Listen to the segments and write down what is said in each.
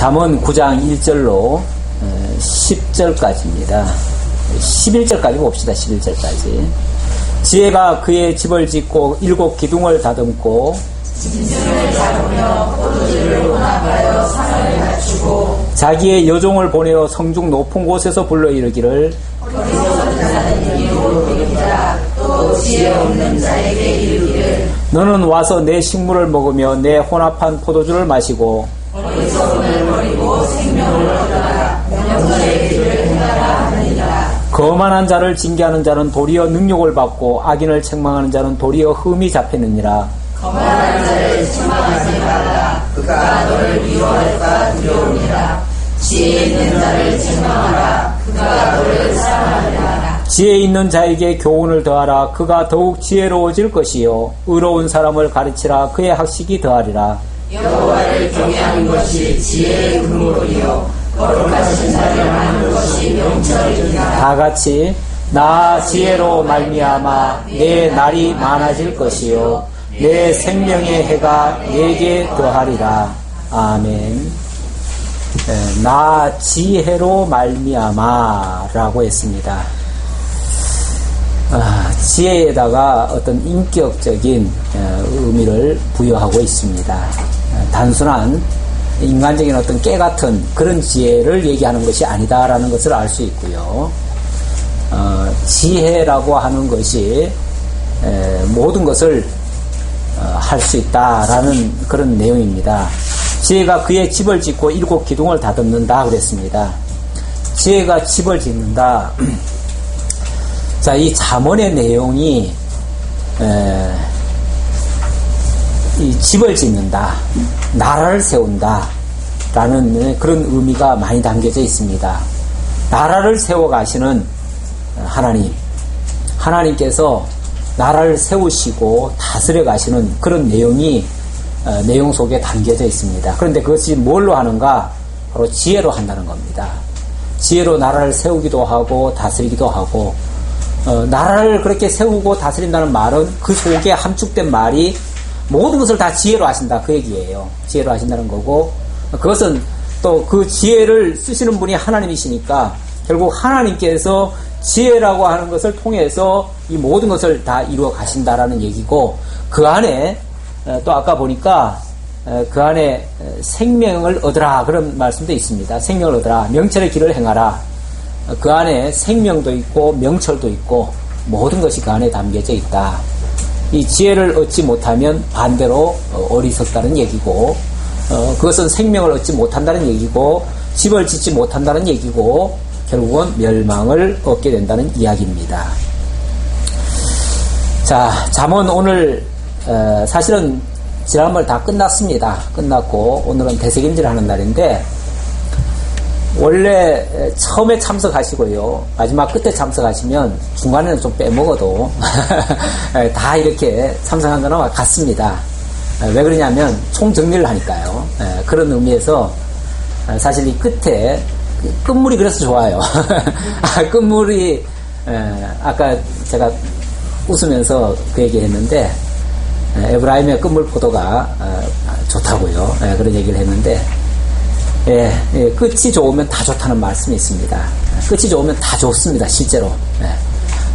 잠언 9장 1절로 10절까지입니다. 11절까지 봅시다. 11절까지. 지혜가 그의 집을 짓고 7 기둥을 다듬고 짐승을 잡으며 포도주를 혼합하여 사람을 갖추고 자기의 여종을 보내어 성중 높은 곳에서 불러 이르기를 어리석은 자는 이로 이르리라. 또 지혜 없는 자에게 이르기를 너는 와서 내 식물을 먹으며 내 혼합한 포도주를 마시고 어리석음을 버리고 생명을 얻어라. 명철의 길을 행하라 하느니라. 거만한 자를 징계하는 자는 도리어 능욕을 받고 악인을 책망하는 자는 도리어 흠이 잡히느니라. 거만한 자를 책망하지 말라. 그가 너를 미워할까 두려우니라. 지혜 있는 자를 책망하라. 그가 너를 사랑하리라. 지혜 있는 자에게 교훈을 더하라. 그가 더욱 지혜로워질 것이요 의로운 사람을 가르치라. 그의 학식이 더하리라. 여호와를 경외하는 것이 지혜의 근본이요 거룩하신 자를 아는 것이 명철이니라. 다 같이 나 지혜로 말미암아 내 날이 많아질 것이요 내 생명의 해가 내게 더하리라. 아멘. 나 지혜로 말미암아 라고 했습니다. 지혜에다가 어떤 인격적인 의미를 부여하고 있습니다. 단순한 인간적인 어떤 깨같은 그런 지혜를 얘기하는 것이 아니다라는 것을 알 수 있고요. 지혜라고 하는 것이 모든 것을 할 수 있다라는 그런 내용입니다. 지혜가 그의 집을 짓고 7 기둥을 다듬는다 그랬습니다. 지혜가 집을 짓는다. 자, 이 잠언의 내용이 이 집을 짓는다, 나라를 세운다 라는 그런 의미가 많이 담겨져 있습니다. 나라를 세워 가시는 하나님께서 나라를 세우시고 다스려 가시는 그런 내용이 내용 속에 담겨져 있습니다. 그런데 그것이 뭘로 하는가? 바로 지혜로 한다는 겁니다. 지혜로 나라를 세우기도 하고 다스리기도 하고, 나라를 그렇게 세우고 다스린다는 말은 그 속에 함축된 말이 모든 것을 다 지혜로 하신다 그 얘기예요. 지혜로 하신다는 거고, 그것은 또 그 지혜를 쓰시는 분이 하나님이시니까 결국 하나님께서 지혜라고 하는 것을 통해서 이 모든 것을 다 이루어 가신다라는 얘기고, 그 안에 또 아까 보니까 그 안에 생명을 얻으라 그런 말씀도 있습니다. 생명을 얻으라, 명철의 길을 행하라. 그 안에 생명도 있고 명철도 있고 모든 것이 그 안에 담겨져 있다. 이 지혜를 얻지 못하면 반대로 어리석다는 얘기고, 그것은 생명을 얻지 못한다는 얘기고, 집을 짓지 못한다는 얘기고, 결국은 멸망을 얻게 된다는 이야기입니다. 자, 잠언 오늘 사실은 지난번 다 끝났습니다. 끝났고 오늘은 되새김질 하는 날인데, 원래 처음에 참석하시고요, 마지막 끝에 참석하시면 중간에는 좀 빼먹어도 다 이렇게 참석한 거나 같습니다. 왜 그러냐면 총정리를 하니까요. 그런 의미에서 사실 이 끝에 끝물이 그래서 좋아요. 끝물이 아까 제가 웃으면서 그 얘기 했는데, 에브라임의 끝물 포도가 좋다고요. 그런 얘기를 했는데, 끝이 좋으면 다 좋다는 말씀이 있습니다. 끝이 좋으면 다 좋습니다, 실제로.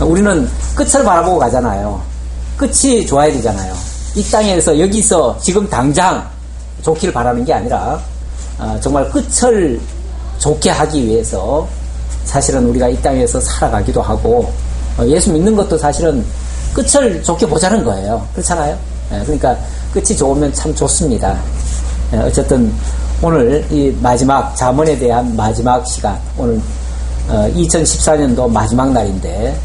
우리는 끝을 바라보고 가잖아요. 끝이 좋아야 되잖아요. 이 땅에서, 여기서, 지금 당장 좋기를 바라는 게 아니라, 정말 끝을 좋게 하기 위해서 사실은 우리가 이 땅에서 살아가기도 하고, 예수 믿는 것도 사실은 끝을 좋게 보자는 거예요. 그렇잖아요? 그러니까 끝이 좋으면 참 좋습니다. 어쨌든 오늘 이 마지막 잠언에 대한 마지막 시간, 오늘 2014년도 마지막 날인데,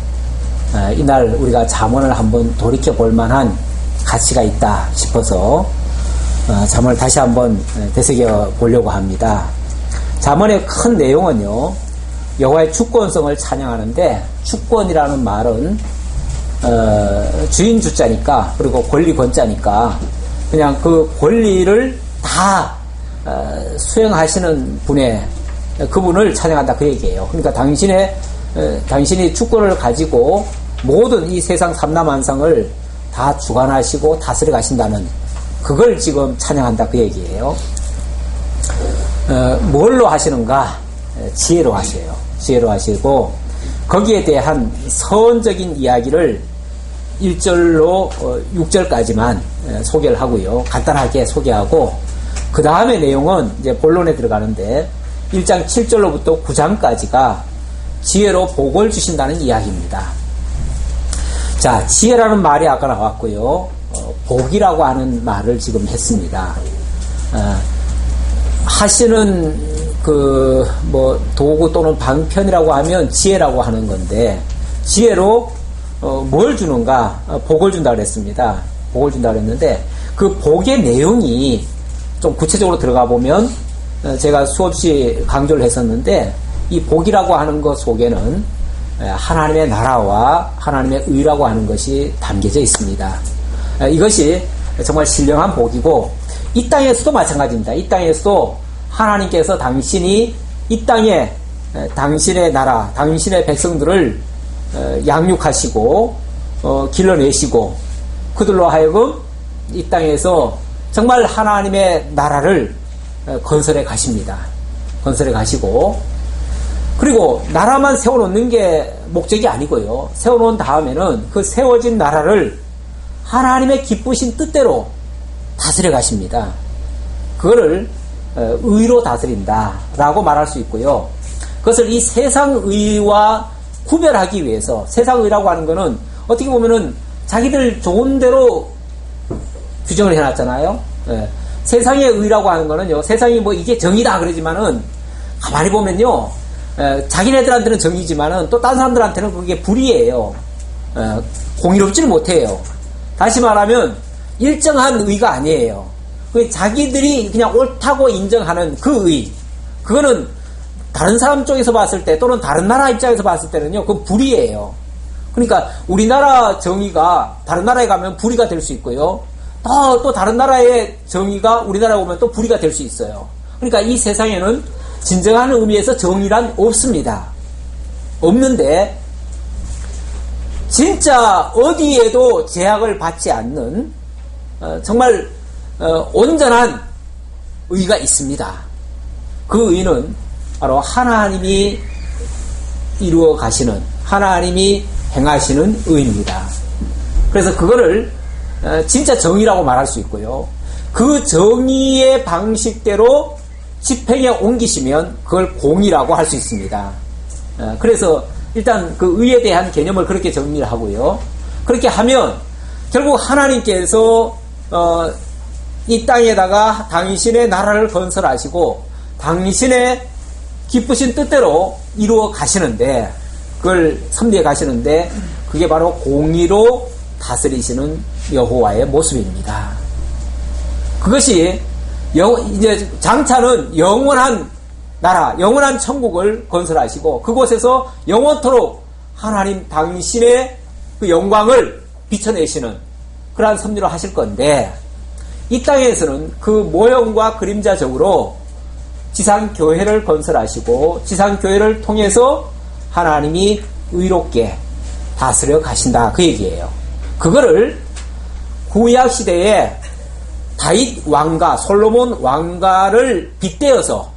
이날 우리가 잠언을 한번 돌이켜 볼 만한 가치가 있다 싶어서 잠언을 다시 한번 되새겨 보려고 합니다. 잠언의 큰 내용은요, 여호와의 주권성을 찬양하는데, 주권이라는 말은 주인 주자니까, 그리고 권리 권자니까 그냥 그 권리를 다 수행하시는 그분을 찬양한다 그 얘기예요. 그러니까 당신이 주권을 가지고 모든 이 세상 삼라만상을 다 주관하시고 다스려 가신다는, 그걸 지금 찬양한다 그 얘기예요. 뭘로 하시는가? 지혜로 하셔요. 지혜로 하시고 거기에 대한 서원적인 이야기를 1절로 6절까지만 소개를 하고요. 간단하게 소개하고 그 다음에 내용은 이제 본론에 들어가는데 1장 7절로부터 9장까지가 지혜로 복을 주신다는 이야기입니다. 자, 지혜라는 말이 아까 나왔고요. 복이라고 하는 말을 지금 했습니다. 하시는 도구 또는 방편이라고 하면 지혜라고 하는 건데, 지혜로 뭘 주는가? 복을 준다 그랬습니다. 복을 준다 그랬는데, 그 복의 내용이 좀 구체적으로 들어가 보면, 제가 수없이 강조를 했었는데, 이 복이라고 하는 것 속에는 하나님의 나라와 하나님의 의라고 하는 것이 담겨져 있습니다. 이것이 정말 신령한 복이고, 이 땅에서도 마찬가지입니다. 이 땅에서도 하나님께서 당신이 이 땅에 당신의 나라, 당신의 백성들을 양육하시고 길러내시고 그들로 하여금 이 땅에서 정말 하나님의 나라를 건설해 가십니다. 건설해 가시고 그리고 나라만 세워놓는 게 목적이 아니고요. 세워놓은 다음에는 그 세워진 나라를 하나님의 기쁘신 뜻대로 다스려 가십니다. 그거를 의로 다스린다라고 말할 수 있고요. 그것을 이 세상 의와 구별하기 위해서 세상 의라고 하는 것은 어떻게 보면은 자기들 좋은 대로 규정을 해놨잖아요. 세상의 의라고 하는 거는요. 세상이 뭐 이게 정의다 그러지만은 가만히 보면요. 자기네들한테는 정의지만은 또 다른 사람들한테는 그게 불의예요. 공의롭지를 못해요. 다시 말하면 일정한 의가 아니에요. 자기들이 그냥 옳다고 인정하는 그 의, 그거는 다른 사람 쪽에서 봤을 때 또는 다른 나라 입장에서 봤을 때는요, 그건 불의예요. 그러니까 우리나라 정의가 다른 나라에 가면 불의가 될 수 있고요. 또 다른 나라의 정의가 우리나라에 오면 또 불의가 될 수 있어요. 그러니까 이 세상에는 진정한 의미에서 정의란 없습니다. 없는데 진짜 어디에도 제약을 받지 않는 정말 온전한 의가 있습니다. 그 의는 바로 하나님이 이루어 가시는, 하나님이 행하시는 의입니다. 그래서 그거를 진짜 정의라고 말할 수 있고요. 그 정의의 방식대로 집행에 옮기시면 그걸 공의라고 할 수 있습니다. 그래서 일단 그 의에 대한 개념을 그렇게 정리를 하고요. 그렇게 하면 결국 하나님께서 이 땅에다가 당신의 나라를 건설하시고 당신의 기쁘신 뜻대로 이루어 가시는데, 그걸 섭리해 가시는데 그게 바로 공의로 다스리시는 여호와의 모습입니다. 그것이 이제 장차는 영원한 나라, 영원한 천국을 건설하시고 그곳에서 영원토록 하나님 당신의 그 영광을 비춰내시는 그러한 섭리로 하실 건데, 이 땅에서는 그 모형과 그림자적으로 지상교회를 건설하시고 지상교회를 통해서 하나님이 의롭게 다스려 가신다, 그 얘기예요. 그거를 구약시대에 다윗 왕가, 솔로몬 왕가를 빗대어서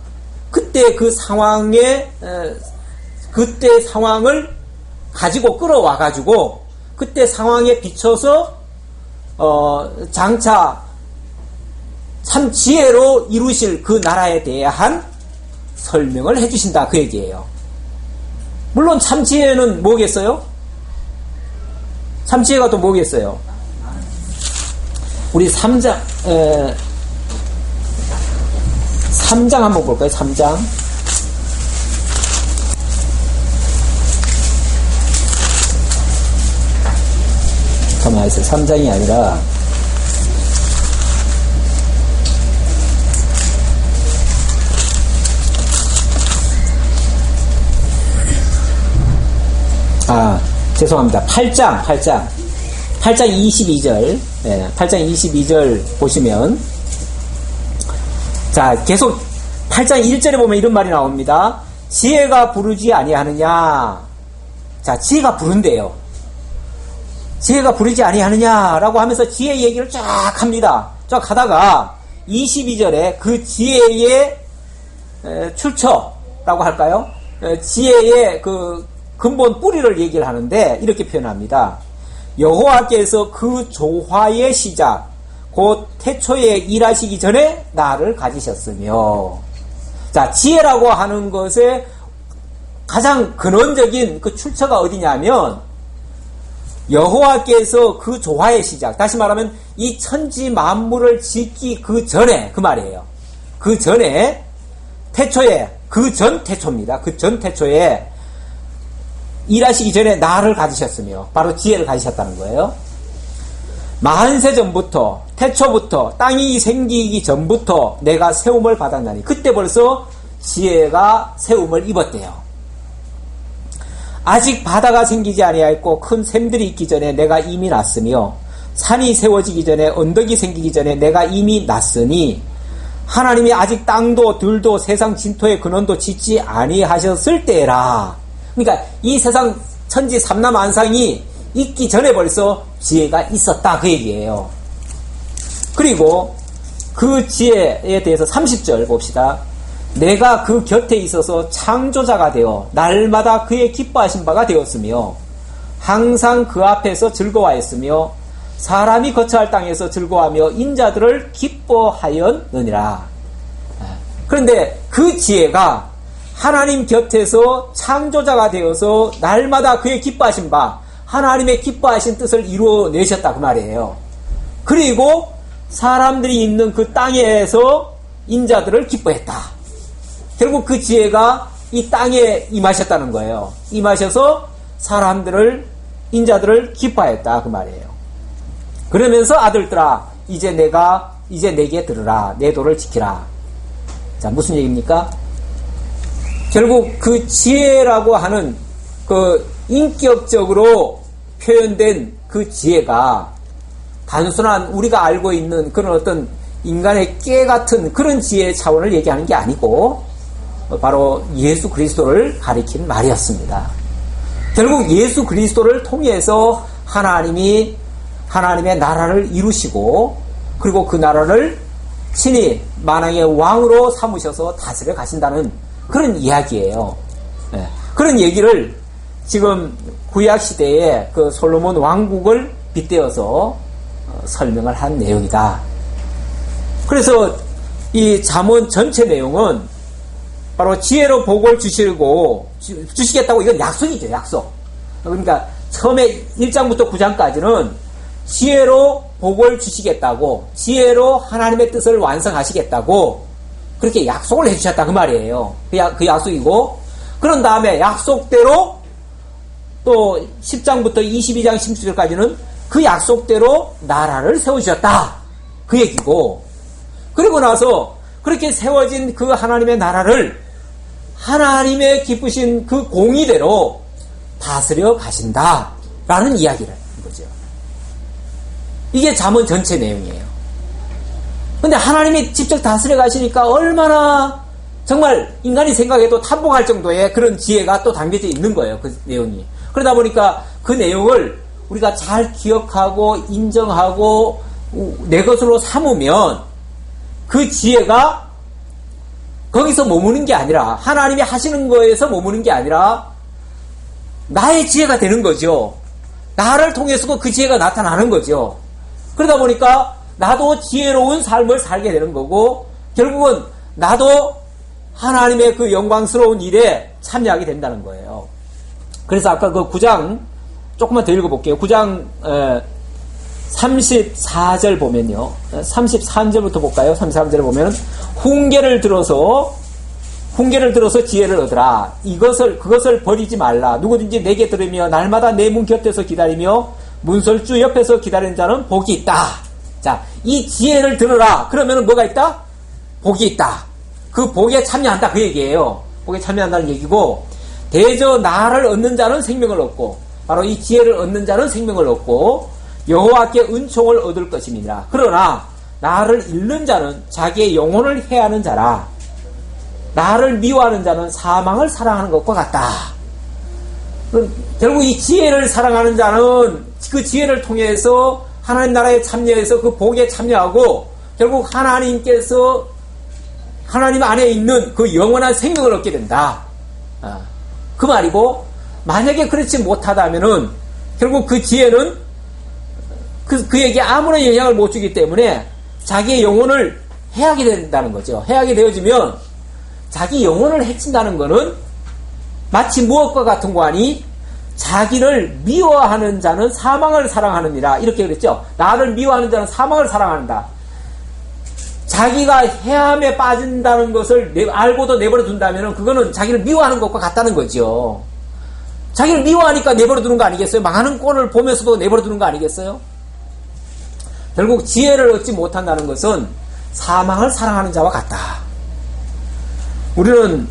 그때 그 상황에 그때 상황을 가지고 끌어와 가지고 그때 상황에 비춰서 장차 참 지혜로 이루실 그 나라에 대한 설명을 해주신다, 그 얘기예요. 물론 참 지혜는 뭐겠어요? 참 지혜가 또 뭐겠어요? 우리 3장 한번 볼까요? 3장. 가만히 있어요. 3장이 아니라 죄송합니다. 8장 22절. 8장 22절 보시면, 자, 계속 8장 1절에 보면 이런 말이 나옵니다. 지혜가 부르지 아니하느냐. 자, 지혜가 부른대요. 지혜가 부르지 아니하느냐라고 하면서 지혜 얘기를 쫙 합니다. 쫙 하다가 22절에 그 지혜의 출처라고 할까요? 지혜의 그 근본 뿌리를 얘기를 하는데 이렇게 표현합니다. 여호와께서 그 조화의 시작 곧 태초에 일하시기 전에 나를 가지셨으며, 자, 지혜라고 하는 것의 가장 근원적인 그 출처가 어디냐면 여호와께서 그 조화의 시작, 다시 말하면 이 천지 만물을 짓기 그 전에, 그 말이에요. 그 전에 태초에, 그 전 태초입니다. 그 전 태초에 일하시기 전에 나를 가지셨으며, 바로 지혜를 가지셨다는 거예요. 만세 전부터, 태초부터, 땅이 생기기 전부터 내가 세움을 받았나니, 그때 벌써 지혜가 세움을 입었대요. 아직 바다가 생기지 아니하였고 큰 샘들이 있기 전에 내가 이미 났으며 산이 세워지기 전에 언덕이 생기기 전에 내가 이미 났으니, 하나님이 아직 땅도 들도 세상 진토의 근원도 짓지 아니하셨을 때라. 그러니까 이 세상 천지 삼라만상이 있기 전에 벌써 지혜가 있었다, 그 얘기예요. 그리고 그 지혜에 대해서 30절 봅시다. 내가 그 곁에 있어서 창조자가 되어 날마다 그의 기뻐하신 바가 되었으며 항상 그 앞에서 즐거워하였으며 사람이 거처할 땅에서 즐거워하며 인자들을 기뻐하였느니라. 그런데 그 지혜가 하나님 곁에서 창조자가 되어서 날마다 그의 기뻐하신 바, 하나님의 기뻐하신 뜻을 이루어내셨다, 그 말이에요. 그리고 사람들이 있는 그 땅에서 인자들을 기뻐했다. 결국 그 지혜가 이 땅에 임하셨다는 거예요. 임하셔서 사람들을, 인자들을 기뻐했다, 그 말이에요. 그러면서 아들들아, 이제 내게 들으라. 내 도를 지키라. 자, 무슨 얘기입니까? 결국 그 지혜라고 하는 그 인격적으로 표현된 그 지혜가 단순한 우리가 알고 있는 그런 어떤 인간의 깨 같은 그런 지혜의 차원을 얘기하는 게 아니고 바로 예수 그리스도를 가리킨 말이었습니다. 결국 예수 그리스도를 통해서 하나님이 하나님의 나라를 이루시고, 그리고 그 나라를 친히 만왕의 왕으로 삼으셔서 다스려 가신다는 그런 이야기예요. 네. 그런 얘기를 지금 구약 시대에 그 솔로몬 왕국을 빗대어서 설명을 한 내용이다. 그래서 이 잠언 전체 내용은 바로 지혜로 복을 주시겠다고, 이건 약속이죠, 약속. 그러니까 처음에 1장부터 9장까지는 지혜로 복을 주시겠다고, 지혜로 하나님의 뜻을 완성하시겠다고 그렇게 약속을 해주셨다, 그 말이에요. 그 약속이고, 그런 다음에 약속대로 또 10장부터 22장 16절까지는 그 약속대로 나라를 세우셨다, 그 얘기고, 그리고 나서 그렇게 세워진 그 하나님의 나라를 하나님의 기쁘신 그 공의대로 다스려 가신다라는 이야기를 한 거죠. 이게 잠언 전체 내용이에요. 근데 하나님이 직접 다스려 가시니까 얼마나 정말 인간이 생각해도 탐복할 정도의 그런 지혜가 또 담겨져 있는 거예요, 그 내용이. 그러다 보니까 그 내용을 우리가 잘 기억하고 인정하고 내 것으로 삼으면 그 지혜가 거기서 머무는 게 아니라, 하나님이 하시는 거에서 머무는 게 아니라 나의 지혜가 되는 거죠. 나를 통해서 그 지혜가 나타나는 거죠. 그러다 보니까 나도 지혜로운 삶을 살게 되는 거고, 결국은 나도 하나님의 그 영광스러운 일에 참여하게 된다는 거예요. 그래서 아까 그 9장 조금만 더 읽어볼게요. 9장 34절 보면요. 33절부터 볼까요? 33절을 보면 훈계를 들어서 지혜를 얻으라. 그것을 버리지 말라. 누구든지 내게 들으며 날마다 내 문 곁에서 기다리며 문설주 옆에서 기다리는 자는 복이 있다. 자, 이 지혜를 들으라. 그러면 뭐가 있다? 복이 있다. 그 복에 참여한다, 그 얘기예요. 복에 참여한다는 얘기고, 대저 나를 얻는 자는 생명을 얻고, 바로 이 지혜를 얻는 자는 생명을 얻고 여호와께 은총을 얻을 것입니다. 그러나 나를 잃는 자는 자기의 영혼을 해하는 자라. 나를 미워하는 자는 사망을 사랑하는 것과 같다. 결국 이 지혜를 사랑하는 자는 그 지혜를 통해서 하나님 나라에 참여해서 그 복에 참여하고, 결국 하나님께서 하나님 안에 있는 그 영원한 생명을 얻게 된다. 그 말이고, 만약에 그렇지 못하다면은 결국 그 지혜는 그에게 아무런 영향을 못 주기 때문에 자기의 영혼을 해하게 된다는 거죠. 해하게 되어지면 자기 영혼을 해친다는 것은 마치 무엇과 같은 거 아니? 자기를 미워하는 자는 사망을 사랑하느니라. 이렇게 그랬죠. 나를 미워하는 자는 사망을 사랑한다. 자기가 해함에 빠진다는 것을 알고도 내버려 둔다면 그거는 자기를 미워하는 것과 같다는 거죠. 자기를 미워하니까 내버려 두는 거 아니겠어요? 망하는 꼴을 보면서도 내버려 두는 거 아니겠어요? 결국 지혜를 얻지 못한다는 것은 사망을 사랑하는 자와 같다. 우리는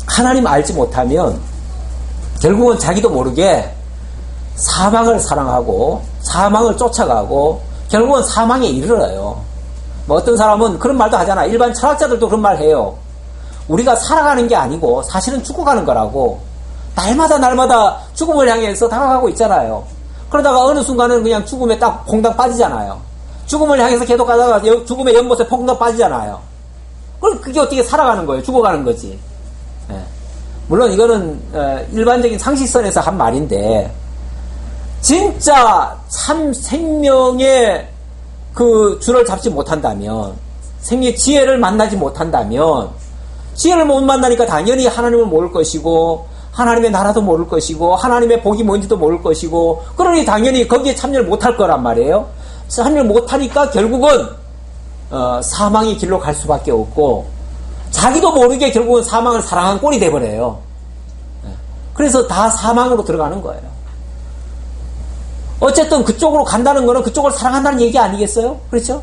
하나님 알지 못하면 결국은 자기도 모르게 사망을 사랑하고 사망을 쫓아가고 결국은 사망에 이르러요. 뭐 어떤 사람은 그런 말도 하잖아. 일반 철학자들도 그런 말 해요. 우리가 살아가는 게 아니고 사실은 죽어가는 거라고. 날마다 죽음을 향해서 다가가고 있잖아요. 그러다가 어느 순간은 그냥 죽음에 딱 퐁당 빠지잖아요. 죽음을 향해서 계속 가다가 죽음의 연못에 퐁당 빠지잖아요. 그럼 그게 어떻게 살아가는 거예요? 죽어가는 거지. 예. 물론 이거는 일반적인 상식선에서 한 말인데 진짜 참 생명의 그 줄을 잡지 못한다면, 생명의 지혜를 만나지 못한다면, 지혜를 못 만나니까 당연히 하나님을 모를 것이고 하나님의 나라도 모를 것이고 하나님의 복이 뭔지도 모를 것이고, 그러니 당연히 거기에 참여를 못할 거란 말이에요. 참여를 못하니까 결국은 사망의 길로 갈 수밖에 없고 자기도 모르게 결국은 사망을 사랑한 꼴이 돼버려요. 그래서 다 사망으로 들어가는 거예요. 어쨌든 그쪽으로 간다는 거는 그쪽을 사랑한다는 얘기 아니겠어요? 그렇죠?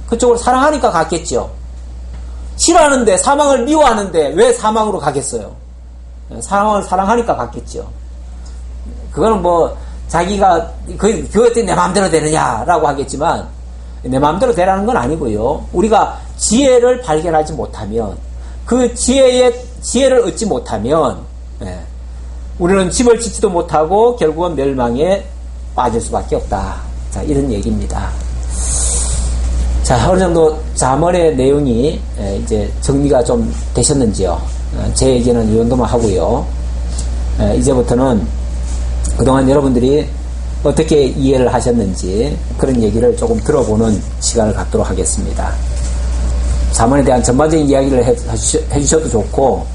그쪽을 사랑하니까 갔겠죠. 싫어하는데, 사망을 미워하는데 왜 사망으로 가겠어요? 사망을 사랑하니까 갔겠죠. 그거는 뭐 자기가 그것 때문에 내 마음대로 되느냐라고 하겠지만 내 마음대로 되라는 건 아니고요. 우리가 지혜를 발견하지 못하면, 그 지혜를 얻지 못하면 우리는 집을 짓지도 못하고 결국은 멸망에 빠질 수밖에 없다. 자, 이런 얘기입니다. 자, 어느 정도 잠언의 내용이 이제 정리가 좀 되셨는지요? 제 얘기는 이 정도만 하고요. 이제부터는 그동안 여러분들이 어떻게 이해를 하셨는지 그런 얘기를 조금 들어보는 시간을 갖도록 하겠습니다. 잠언에 대한 전반적인 이야기를 해주셔도 좋고,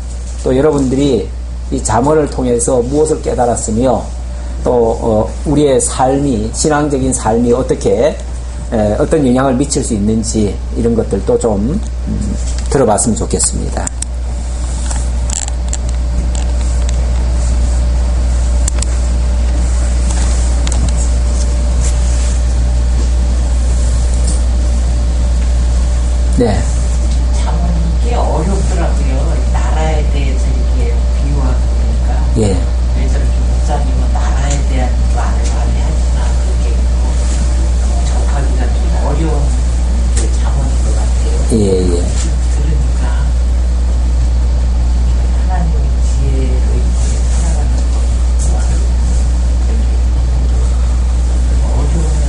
또 여러분들이 이 잠언을 통해서 무엇을 깨달았으며 또 우리의 삶이, 신앙적인 삶이 어떻게 어떤 영향을 미칠 수 있는지 이런 것들도 좀 들어봤으면 좋겠습니다. 네. 참 이게 어렵더라고요. 나라에 대해서 이렇게 비유하고 그러니까. 예. 왜 저렇게 목사님은 나라에 대한 말을 많이 하지만 그게 접하기가 좀 어려운 게 자문인 것 같아요. 예, 예. 그러니까 하나님의 지혜로 이렇게 살아가는 것과 이렇게 어려우면서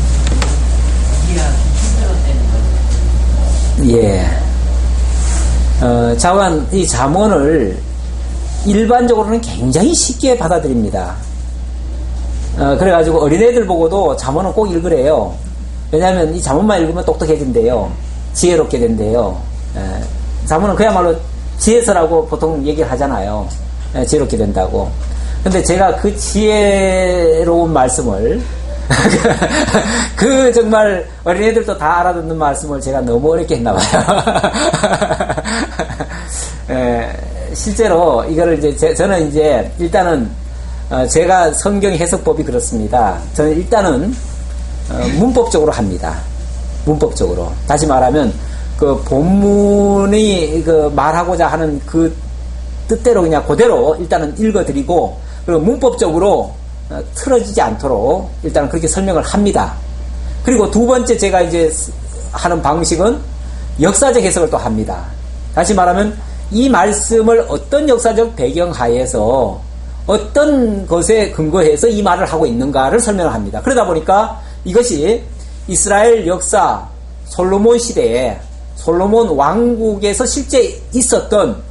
이해하기 힘들어지는 거죠. 예. 자관, 이 잠언을 일반적으로는 굉장히 쉽게 받아들입니다. 그래가지고 어린애들 보고도 잠언은 꼭 읽으래요. 왜냐하면 이 잠언만 읽으면 똑똑해진대요. 지혜롭게 된대요. 잠언은 그야말로 지혜서라고 보통 얘기를 하잖아요. 지혜롭게 된다고. 근데 제가 그 지혜로운 말씀을 그 정말 어린애들도 다 알아듣는 말씀을 제가 너무 어렵게 했나봐요. 실제로 이거를 이제 저는 이제 일단은 제가 성경 해석법이 그렇습니다. 저는 일단은 문법적으로 합니다. 문법적으로. 다시 말하면 그 본문이 그 말하고자 하는 그 뜻대로 그냥 그대로 일단은 읽어드리고, 그리고 문법적으로 틀어지지 않도록 일단은 그렇게 설명을 합니다. 그리고 두 번째 제가 이제 하는 방식은 역사적 해석을 또 합니다. 다시 말하면 이 말씀을 어떤 역사적 배경 하에서 어떤 것에 근거해서 이 말을 하고 있는가를 설명을 합니다. 그러다 보니까 이것이 이스라엘 역사 솔로몬 시대에 솔로몬 왕국에서 실제 있었던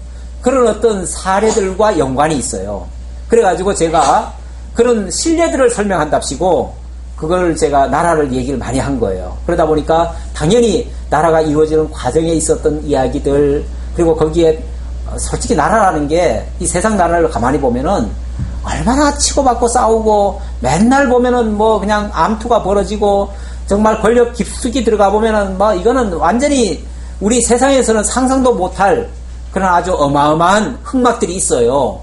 그런 어떤 사례들과 연관이 있어요. 그래가지고 제가 그런 신뢰들을 설명한답시고 그걸 제가 나라를 얘기를 많이 한 거예요. 그러다 보니까 당연히 나라가 이루어지는 과정에 있었던 이야기들, 그리고 거기에 솔직히 나라라는 게 이 세상 나라를 가만히 보면은 얼마나 치고받고 싸우고 맨날 보면은 뭐 그냥 암투가 벌어지고 정말 권력 깊숙이 들어가 보면은 뭐 이거는 완전히 우리 세상에서는 상상도 못할 그런 아주 어마어마한 흑막들이 있어요.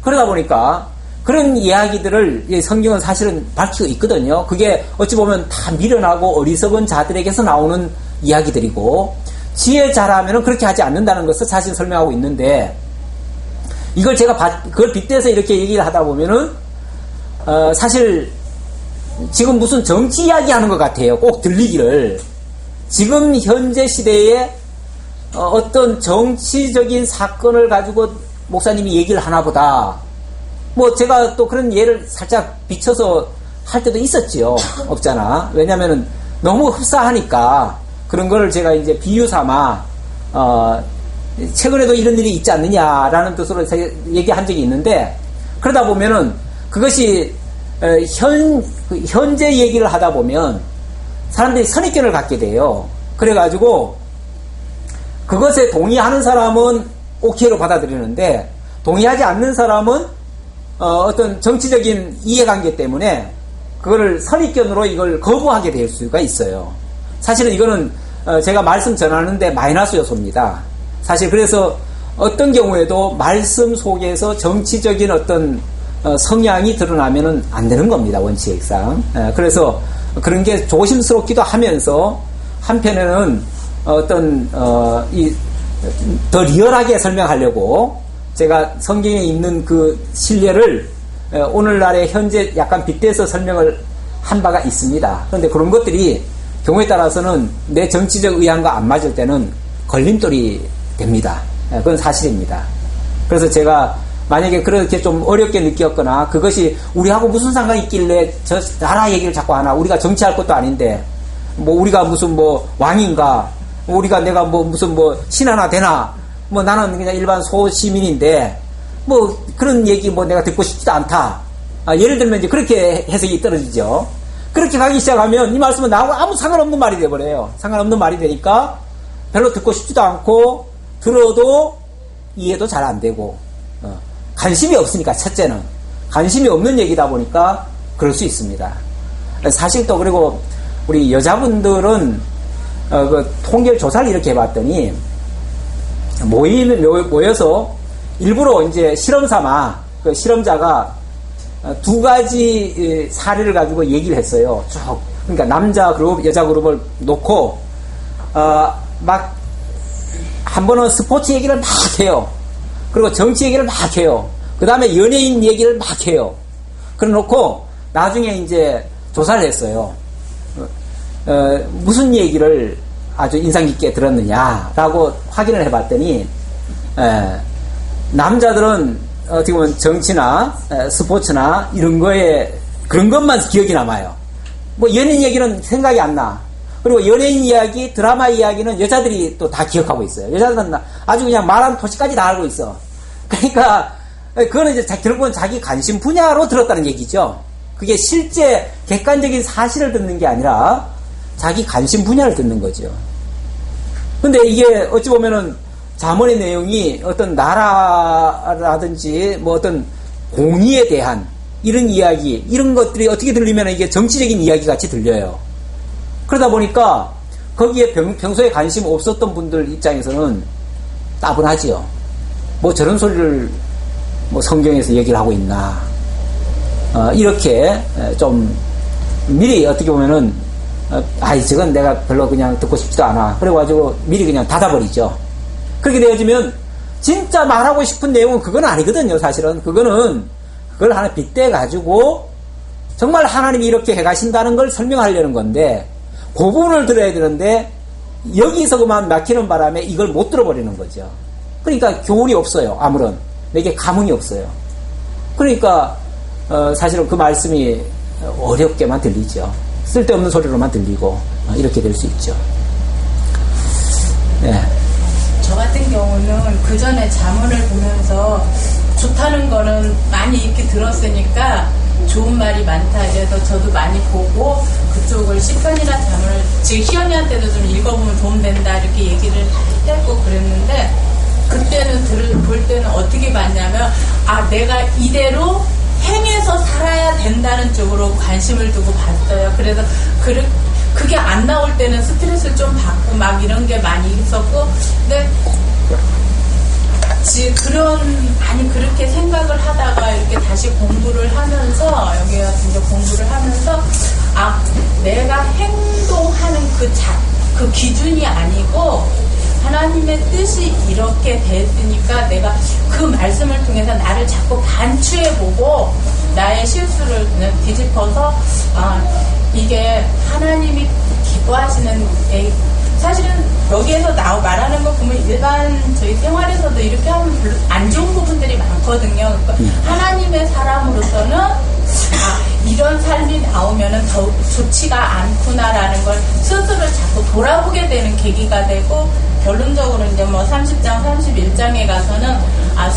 그러다 보니까 그런 이야기들을 성경은 사실은 밝히고 있거든요. 그게 어찌 보면 다 미련하고 어리석은 자들에게서 나오는 이야기들이고, 지혜 자라면은 그렇게 하지 않는다는 것을 사실 설명하고 있는데, 이걸 제가 그걸 빗대서 이렇게 얘기를 하다 보면은 사실 지금 무슨 정치 이야기 하는 것 같아요. 꼭 들리기를. 지금 현재 시대에 어떤 정치적인 사건을 가지고 목사님이 얘기를 하나 보다. 뭐 제가 또 그런 예를 살짝 비춰서 할 때도 있었지요. 없잖아. 왜냐면은 너무 흡사하니까 그런 거를 제가 이제 비유 삼아 최근에도 이런 일이 있지 않느냐라는 뜻으로 얘기한 적이 있는데, 그러다 보면은 그것이 현재 얘기를 하다 보면 사람들이 선입견을 갖게 돼요. 그래가지고 그것에 동의하는 사람은 오케이로 받아들이는데, 동의하지 않는 사람은 어떤 정치적인 이해관계 때문에 그거를 선입견으로 이걸 거부하게 될 수가 있어요. 사실은 이거는 제가 말씀 전하는데 마이너스 요소입니다. 사실 그래서 어떤 경우에도 말씀 속에서 정치적인 어떤 성향이 드러나면은 안 되는 겁니다, 원칙상. 그래서 그런 게 조심스럽기도 하면서 한편에는 어떤 더 리얼하게 설명하려고 제가 성경에 있는 그 신뢰를 오늘날의 현재 약간 빗대서 설명을 한 바가 있습니다. 그런데 그런 것들이 경우에 따라서는 내 정치적 의향과 안 맞을 때는 걸림돌이 됩니다. 그건 사실입니다. 그래서 제가 만약에 그렇게 좀 어렵게 느꼈거나 그것이 우리하고 무슨 상관이 있길래 저 나라 얘기를 자꾸 하나, 우리가 정치할 것도 아닌데 뭐 우리가 무슨 뭐 왕인가, 우리가 내가 뭐 무슨 뭐 신 하나 되나, 뭐 나는 그냥 일반 소시민인데 뭐 그런 얘기 뭐 내가 듣고 싶지도 않다. 예를 들면 이제 그렇게 해석이 떨어지죠. 그렇게 가기 시작하면 이 말씀은 나하고 아무 상관없는 말이 돼버려요. 상관없는 말이 되니까 별로 듣고 싶지도 않고, 들어도 이해도 잘 안 되고, 관심이 없으니까, 첫째는 관심이 없는 얘기다 보니까 그럴 수 있습니다. 사실 또 그리고 우리 여자분들은 그 통계를 조사를 이렇게 해봤더니 모여서 일부러 이제 실험 삼아 그 실험자가 두 가지 사례를 가지고 얘기를 했어요. 쭉. 그러니까 남자 그룹, 여자 그룹을 놓고 막 한 번은 스포츠 얘기를 막 해요. 그리고 정치 얘기를 막 해요. 그 다음에 연예인 얘기를 막 해요. 그래 놓고 나중에 이제 조사를 했어요. 무슨 얘기를 아주 인상 깊게 들었느냐라고 확인을 해봤더니, 남자들은 어떻게 보면 정치나 스포츠나 이런 거에 그런 것만 기억이 남아요. 뭐 연예인 얘기는 생각이 안 나. 그리고 연예인 이야기, 드라마 이야기는 여자들이 또 다 기억하고 있어요. 여자들은 아주 그냥 말 한 토시까지 다 알고 있어. 그러니까 그거는 이제 결국은 자기 관심 분야로 들었다는 얘기죠. 그게 실제 객관적인 사실을 듣는 게 아니라 자기 관심 분야를 듣는 거죠. 근데 이게 어찌 보면은 잠언의 내용이 어떤 나라라든지 뭐 어떤 공의에 대한 이런 이야기, 이런 것들이 어떻게 들리면 이게 정치적인 이야기 같이 들려요. 그러다 보니까 거기에 평소에 관심 없었던 분들 입장에서는 따분하지요. 뭐 저런 소리를 뭐 성경에서 얘기를 하고 있나. 이렇게 좀 미리 어떻게 보면은 저건 내가 별로 그냥 듣고 싶지도 않아. 그래가지고 미리 그냥 닫아버리죠. 그렇게 되어지면 진짜 말하고 싶은 내용은 그건 아니거든요. 사실은 그걸 하나 빗대가지고 정말 하나님이 이렇게 해가신다는 걸 설명하려는 건데, 그 부분을 들어야 되는데 여기서 그만 막히는 바람에 이걸 못 들어버리는 거죠. 그러니까 교훈이 없어요. 아무런 내게 감흥이 없어요. 그러니까 사실은 그 말씀이 어렵게만 들리죠. 쓸데없는 소리로만 들리고 이렇게 될 수 있죠. 예. 저 같은 경우는 그 전에 자문을 보면서 좋다는 거는 많이 이렇게 들었으니까 좋은 말이 많다 이래서 저도 많이 보고 그쪽을 시편이나 자문을 지금 희연이한테도 좀 읽어보면 도움된다 이렇게 얘기를 했고 그랬는데 그때는 볼 때는 어떻게 봤냐면 내가 이대로 행해서 살아야 된다는 쪽으로 관심을 두고 봤어요. 그래서 그게 안 나올 때는 스트레스를 좀 받고 막 이런 게 많이 있었고 근데 많이 그렇게 생각을 하다가 이렇게 다시 공부를 하면서 여기 같은 게 공부를 하면서 내가 행동하는 그 기준이 아니고 하나님의 뜻이 이렇게 됐으니까 내가 그 말씀을 통해서 나를 자꾸 반추해보고 나의 실수를 뒤집어서 이게 하나님이 기뻐하시는 사실은 여기에서 말하는 거 보면 일반 저희 생활에서도 이렇게 하면 별로 안 좋은 부분들이 많거든요. 그러니까 하나님의 사람으로서는 이런 삶이 나오면은 더 좋지가 않구나라는 걸 스스로를 자꾸 돌아보게 되는 계기가 되고 결론적으로 이제 뭐 30장, 31장에 가서는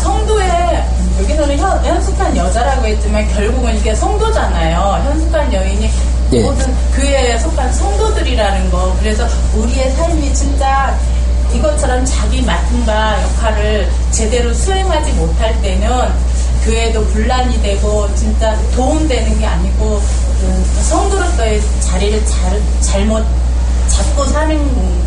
성도의 여기서는 현숙한 여자라고 했지만 결국은 이게 성도잖아요. 현숙한 여인이 예. 모든 교회에 속한 성도들이라는 거. 그래서 우리의 삶이 진짜 이것처럼 자기 맡은 바 역할을 제대로 수행하지 못할 때는 교회도 분란이 되고 진짜 도움되는 게 아니고 성도로서의 자리를 잘못 잡고 사는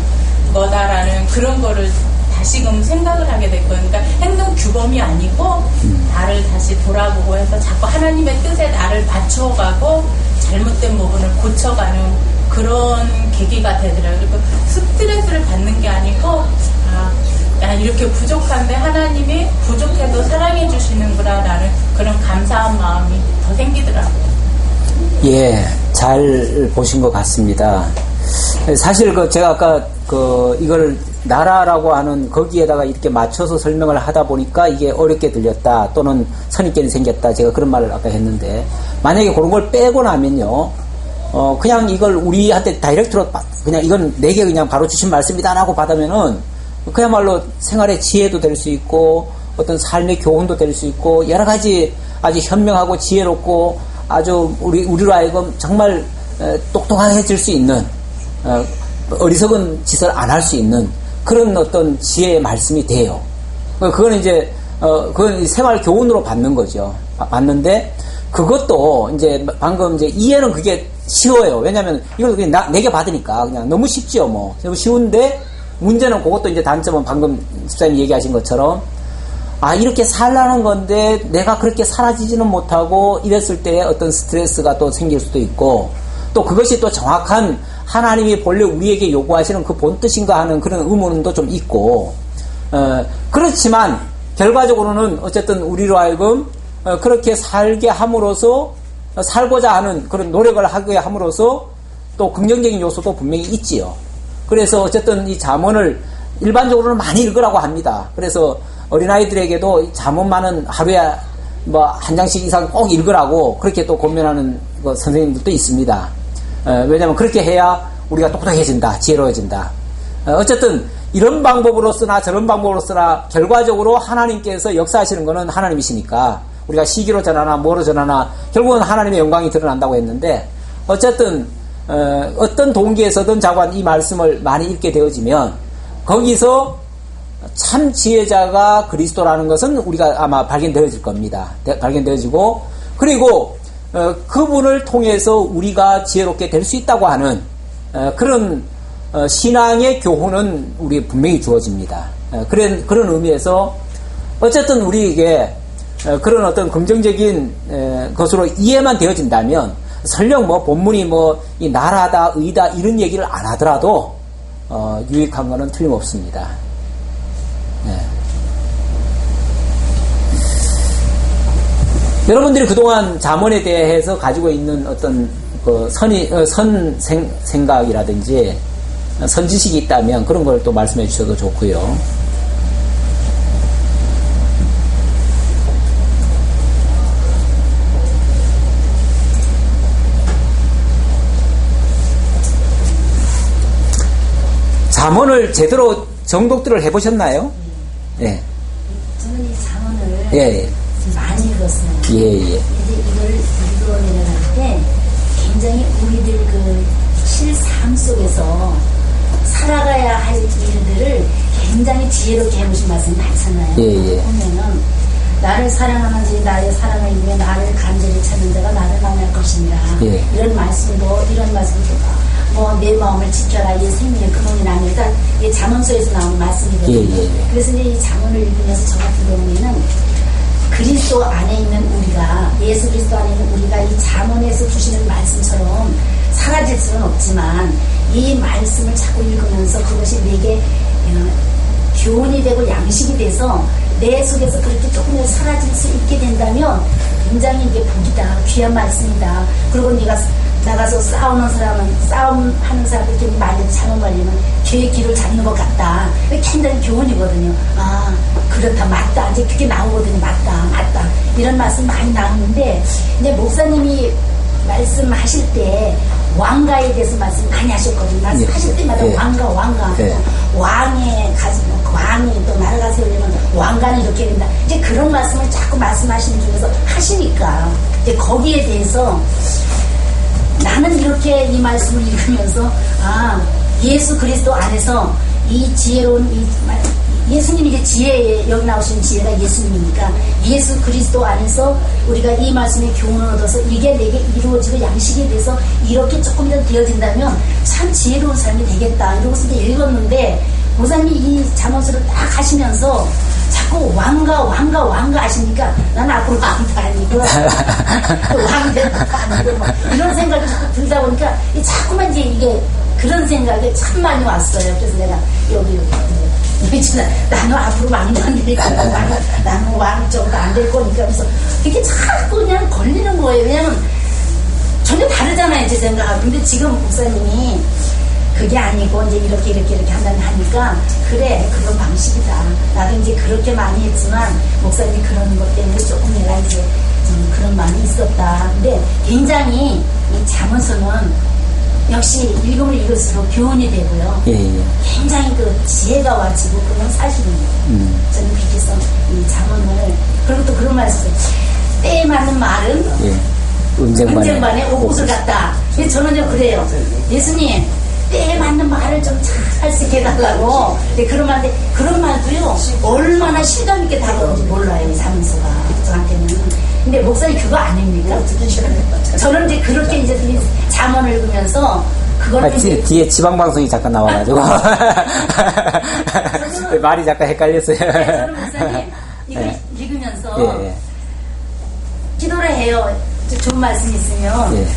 거다라는 그런 거를 다시금 생각을 하게 됐거든요. 그러니까 행동 규범이 아니고 나를 다시 돌아보고 해서 자꾸 하나님의 뜻에 나를 맞춰가고 잘못된 부분을 고쳐가는 그런 계기가 되더라고요. 그리고 스트레스를 받는 게 아니고 이렇게 부족한데 하나님이 부족해도 사랑해 주시는구나라는 그런 감사한 마음이 더 생기더라고요. 예, 잘 보신 것 같습니다. 사실 제가 아까 이걸 나라라고 하는 거기에다가 이렇게 맞춰서 설명을 하다 보니까 이게 어렵게 들렸다 또는 선입견이 생겼다 제가 그런 말을 아까 했는데 만약에 그런 걸 빼고 나면요 그냥 이걸 우리한테 다이렉트로 그냥 이건 내게 그냥 바로 주신 말씀이다라고 받으면은 그야말로 생활의 지혜도 될 수 있고 어떤 삶의 교훈도 될 수 있고 여러 가지 아주 현명하고 지혜롭고 아주 우리로 하여금 정말 똑똑해질 수 있는 어리석은 짓을 안 할 수 있는 그런 어떤 지혜의 말씀이 돼요. 그건 이제 그건 생활 교훈으로 받는 거죠. 받는데 그것도 이제 방금 이제 이해는 그게 쉬워요. 왜냐하면 이걸 그냥 내게 받으니까 그냥 너무 쉽지요. 뭐 너무 쉬운데 문제는 그것도 이제 단점은 방금 집사님이 얘기하신 것처럼 이렇게 살라는 건데 내가 그렇게 살아지지는 못하고 이랬을 때 어떤 스트레스가 또 생길 수도 있고 또 그것이 또 정확한 하나님이 본래 우리에게 요구하시는 그 본뜻인가 하는 그런 의문도 좀 있고 그렇지만 결과적으로는 어쨌든 우리로 하여금 그렇게 살게 함으로써 살고자 하는 그런 노력을 하게 함으로써 또 긍정적인 요소도 분명히 있지요. 그래서 어쨌든 이 잠언을 일반적으로는 많이 읽으라고 합니다. 그래서 어린아이들에게도 잠언만은 하루에 뭐 한 장씩 이상 꼭 읽으라고 그렇게 또 권면하는 선생님들도 있습니다. 왜냐하면 그렇게 해야 우리가 똑똑해진다, 지혜로워진다. 어쨌든 이런 방법으로 쓰나 저런 방법으로 쓰나 결과적으로 하나님께서 역사하시는 것은 하나님이시니까 우리가 시기로 전하나 뭐로 전하나 결국은 하나님의 영광이 드러난다고 했는데 어쨌든 어떤 동기에서든 자관 이 말씀을 많이 읽게 되어지면 거기서 참 지혜자가 그리스도라는 것은 우리가 아마 발견되어질 겁니다. 발견되어지고 그리고 그분을 통해서 우리가 지혜롭게 될 수 있다고 하는 그런 신앙의 교훈은 우리 분명히 주어집니다. 그런 의미에서 어쨌든 우리에게 그런 어떤 긍정적인 것으로 이해만 되어진다면 설령 뭐 본문이 뭐 이 나라다 의다 이런 얘기를 안 하더라도 유익한 것은 틀림없습니다. 네. 여러분들이 그동안 잠언에 대해서 가지고 있는 어떤 생각이라든지 선지식이 있다면 그런 걸 또 말씀해 주셔도 좋고요. 잠언을 제대로 정독들을 해보셨나요? 예. 저는 이 잠언을 예, 예. 좀 많이 읽었어요. 예, 예. 이제 이걸 읽어 내려갈 때 굉장히 우리들 그 실삶 속에서 살아가야 할 일들을 굉장히 지혜롭게 해보신 말씀이 많잖아요. 예, 예. 보면은 나를 사랑하는지 나의 사랑을 위해 나를 간절히 찾는 자가 나를 만날 것이니라. 예. 이런 말씀도 뭐 내 마음을 지켜라. 이 생명의 근원이 나는 일단 이 잠언서에서 나오는 말씀이거든요. 예, 예, 예. 그래서 이제 이 잠언을 읽으면서 저 같은 경우에는 그리스도 안에 있는 우리가 예수 그리스도 안에 있는 우리가 이 잠언에서 주시는 말씀처럼 사라질 수는 없지만 이 말씀을 자꾸 읽으면서 그것이 내게 교훈이 되고 양식이 돼서 내 속에서 그렇게 조금이라도 사라질 수 있게 된다면 굉장히 이게 복이다. 귀한 말씀이다. 그리고 네가 나가서 싸움하는 사람들 이렇게 말리면 잠을 말리면 죄의 길을 잡는 것 같다. 굉장히 교훈이거든요. 아, 그렇다. 맞다. 이제 그게 나오거든요. 맞다. 이런 말씀 많이 나오는데 이제 목사님이 말씀하실 때 왕가에 대해서 말씀 많이 하셨거든요. 말씀하실 때마다 예. 왕가. 예. 왕이 또 나라가 세우려면 왕가는 이렇게 된다. 이제 그런 말씀을 자꾸 말씀하시는 중에서 하시니까 이제 거기에 대해서 나는 이렇게 이 말씀을 읽으면서 예수 그리스도 안에서 이 지혜로운 예수님이 이제 지혜 여기 나오신 지혜가 예수님이니까 예수 그리스도 안에서 우리가 이 말씀의 교훈을 얻어서 이게 내게 이루어지고 양식이 돼서 이렇게 조금 더 되어진다면 참 지혜로운 삶이 되겠다 이러고서 이제 읽었는데 목사님이 이 잠언서를 딱 하시면서 자꾸 왕가 하시니까 난 앞으로 왕도 아니고 왕대도 아니고 뭐 이런 생각이 자꾸 들다 보니까 자꾸만 이제 이게 그런 생각이 참 많이 왔어요. 그래서 내가 여기 나는 앞으로 왕도 안 될 거야. 나는 왕 정도 안 될 거니까 그래서 이게 자꾸 그냥 걸리는 거예요. 왜냐면 전혀 다르잖아요. 제 생각하고. 근데 지금 목사님이 그게 아니고 이제 이렇게 한다니 하니까 그래 그런 방식이다. 나도 이제 그렇게 많이 했지만 목사님이 그러는 것 때문에 조금 내가 이제 그런 마음이 있었다. 근데 굉장히 이 잠언서는 역시 읽으면 읽을수록 교훈이 되고요. 예. 굉장히 그 지혜가 와지고 그건 사실입니다. 저는 그렇게 해서 이 잠언을 그리고 또 그런 말씀 때에 맞는 말은 예. 은쟁반에 옷을 갖다. 저는 좀 그래요. 예수님 때에 맞는 말을 좀 잘 쓰게 해달라고. 그런 말인데 그런 말도요 얼마나 실감 있게 다가오는지 몰라요 이 잠언서가 저한테는. 근데 목사님 그거 아닙니까? 저는 이제 그렇게 이제 잠언을 읽으면서 그걸 뒤에 지방방송이 잠깐 나와가지고 말이 잠깐 헷갈렸어요. 저는 목사님 이거 읽으면서 예. 기도를 해요. 좋은 말씀 있으면. 예.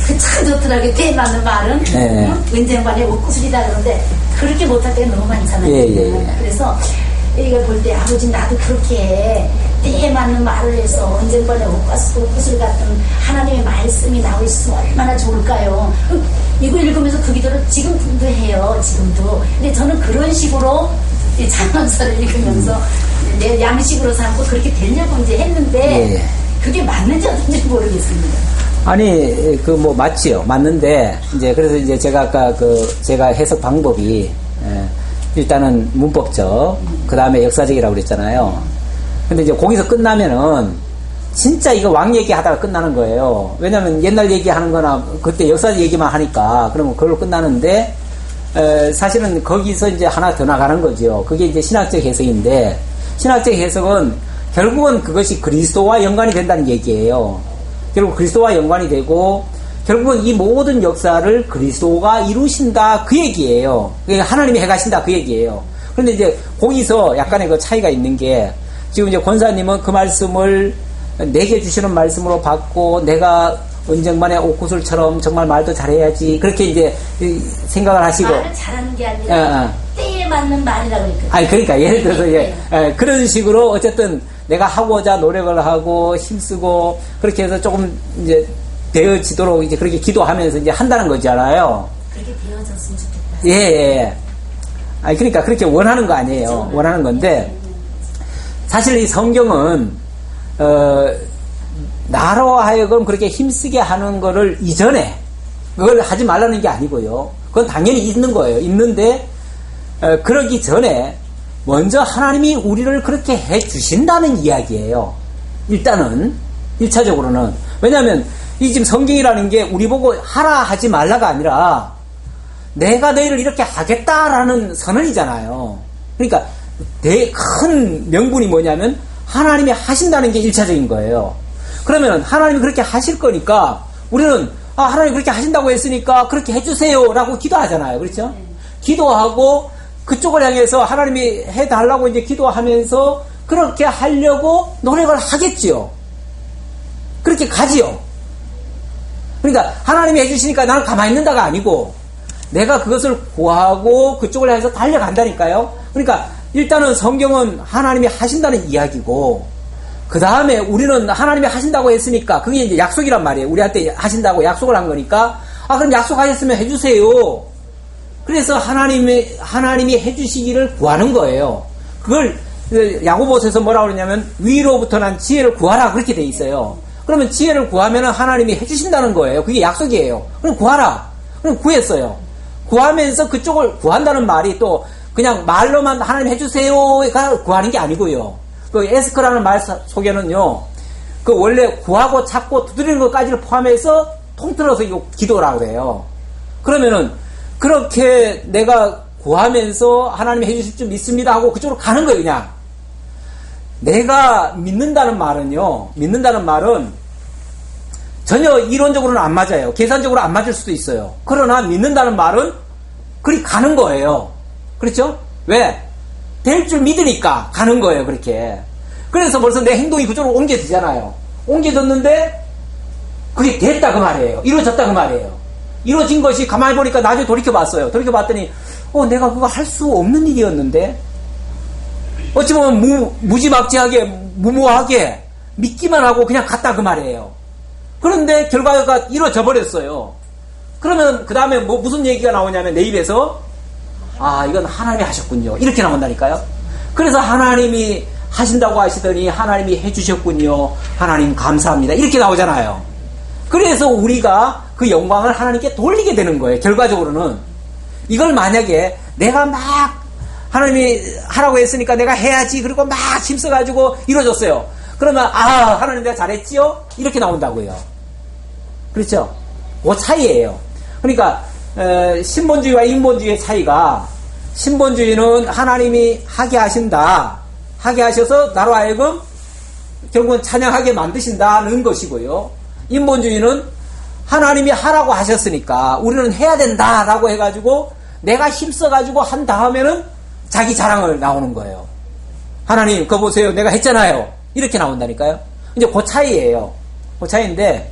그 참 좋더라고요. 때에 맞는 말은 예. 은쟁반에 옷구슬이다 그러는데 그렇게 못할 때가 너무 많잖아요. 예. 그래서 이걸 볼 때 아버지 나도 그렇게 때에 맞는 말을 해서 은쟁반에 옷구슬 같은 하나님의 말씀이 나올 수 있으면 얼마나 좋을까요? 이거 읽으면서 그 기도를 지금도 해요. 지금도. 근데 저는 그런 식으로 이 잠언서를 읽으면서 내 양식으로 삼고 그렇게 되려고 이제 했는데 예. 그게 맞는지 어떤지 모르겠습니다. 아니, 맞지요. 맞는데, 그래서 제가 아까 제가 해석 방법이, 일단은 문법적, 그 다음에 역사적이라고 그랬잖아요. 근데 거기서 끝나면은, 진짜 이거 왕 얘기 하다가 끝나는 거예요. 왜냐면 옛날 얘기하는 거나, 그때 역사 얘기만 하니까, 그러면 그걸로 끝나는데, 사실은 거기서 하나 더 나가는 거죠. 그게 신학적 해석인데, 신학적 해석은 결국은 그것이 그리스도와 연관이 된다는 얘기예요. 결국 그리스도와 연관이 되고 결국은 이 모든 역사를 그리스도가 이루신다 그 얘기예요. 하나님이 해가신다 그 얘기예요. 그런데 거기서 약간의 그 차이가 있는 게 지금 권사님은 그 말씀을 내게 주시는 말씀으로 받고 내가 은쟁반의 옷구슬처럼 정말 말도 잘해야지 그렇게 생각을 하시고 말을 잘하는 게 아니라 때에 맞는 말이라고 했거든요. 아니 그러니까 예를 들어서 그런 식으로 어쨌든 내가 하고자 노력을 하고 힘쓰고 그렇게 해서 조금 되어지도록 그렇게 기도하면서 한다는 거잖아요. 그렇게 되어졌으면 좋겠다. 예. 아니 그러니까 그렇게 원하는 거 아니에요. 그렇죠. 원하는 건데 사실 이 성경은 나로 하여금 그렇게 힘쓰게 하는 거를 이전에 그걸 하지 말라는 게 아니고요. 그건 당연히 있는 거예요. 있는데 그러기 전에 먼저 하나님이 우리를 그렇게 해 주신다는 이야기예요. 일단은 1차적으로는. 왜냐하면 이 지금 성경이라는 게 우리 보고 하라 하지 말라가 아니라 내가 너희를 이렇게 하겠다라는 선언이잖아요. 그러니까 큰 명분이 뭐냐면 하나님이 하신다는 게 1차적인 거예요. 그러면 하나님이 그렇게 하실 거니까 우리는 하나님 그렇게 하신다고 했으니까 그렇게 해주세요 라고 기도하잖아요. 그렇죠? 기도하고 그쪽을 향해서 하나님이 해달라고 이제 기도하면서 그렇게 하려고 노력을 하겠지요. 그렇게 가지요. 그러니까 하나님이 해주시니까 나는 가만히 있는다가 아니고 내가 그것을 구하고 그쪽을 향해서 달려간다니까요. 그러니까 일단은 성경은 하나님이 하신다는 이야기고 그 다음에 우리는 하나님이 하신다고 했으니까 그게 이제 약속이란 말이에요. 우리한테 하신다고 약속을 한 거니까 그럼 약속하셨으면 해주세요. 그래서 하나님이 해주시기를 구하는 거예요. 그걸 야고보서에서 뭐라고 그러냐면 위로부터 난 지혜를 구하라 그렇게 돼 있어요. 그러면 지혜를 구하면 하나님이 해주신다는 거예요. 그게 약속이에요. 그럼 구하라. 그럼 구했어요. 구하면서 그쪽을 구한다는 말이 또 그냥 말로만 하나님 해주세요가 구하는 게 아니고요. 그 에스크라는 말 속에는요, 그 원래 구하고 찾고 두드리는 것까지를 포함해서 통틀어서 이거 기도라고 해요. 그러면은 그렇게 내가 구하면서 하나님이 해주실 줄 믿습니다 하고 그쪽으로 가는 거예요, 그냥. 내가 믿는다는 말은 전혀 이론적으로는 안 맞아요. 계산적으로 안 맞을 수도 있어요. 그러나 믿는다는 말은 그리 가는 거예요. 그렇죠? 왜? 될 줄 믿으니까 가는 거예요, 그렇게. 그래서 벌써 내 행동이 그쪽으로 옮겨지잖아요. 옮겨졌는데 그게 됐다 그 말이에요. 이루어졌다 그 말이에요. 이루어진 것이 가만히 보니까 나중에 돌이켜봤어요. 돌이켜봤더니 내가 그거 할 수 없는 일이었는데 어찌 보면 무지막지하게 무모하게 믿기만 하고 그냥 갔다 그 말이에요. 그런데 결과가 이루어져 버렸어요. 그러면 그 다음에 무슨 얘기가 나오냐면 내 입에서 이건 하나님이 하셨군요. 이렇게 나온다니까요. 그래서 하나님이 하신다고 하시더니 하나님이 해주셨군요. 하나님 감사합니다. 이렇게 나오잖아요. 그래서 우리가 그 영광을 하나님께 돌리게 되는 거예요. 결과적으로는. 이걸 만약에 내가 막 하나님이 하라고 했으니까 내가 해야지. 그리고 막 힘써가지고 이루어졌어요. 그러면 하나님 내가 잘했지요? 이렇게 나온다고요. 그렇죠? 그 차이예요. 그러니까 신본주의와 인본주의의 차이가 신본주의는 하나님이 하게 하신다. 하게 하셔서 나로 하여금 결국은 찬양하게 만드신다는 것이고요. 인본주의는 하나님이 하라고 하셨으니까 우리는 해야 된다라고 해가지고 내가 힘써가지고 한 다음에는 자기 자랑을 나오는 거예요. 하나님 그거 보세요. 내가 했잖아요. 이렇게 나온다니까요. 이제 그 차이예요. 그 차이인데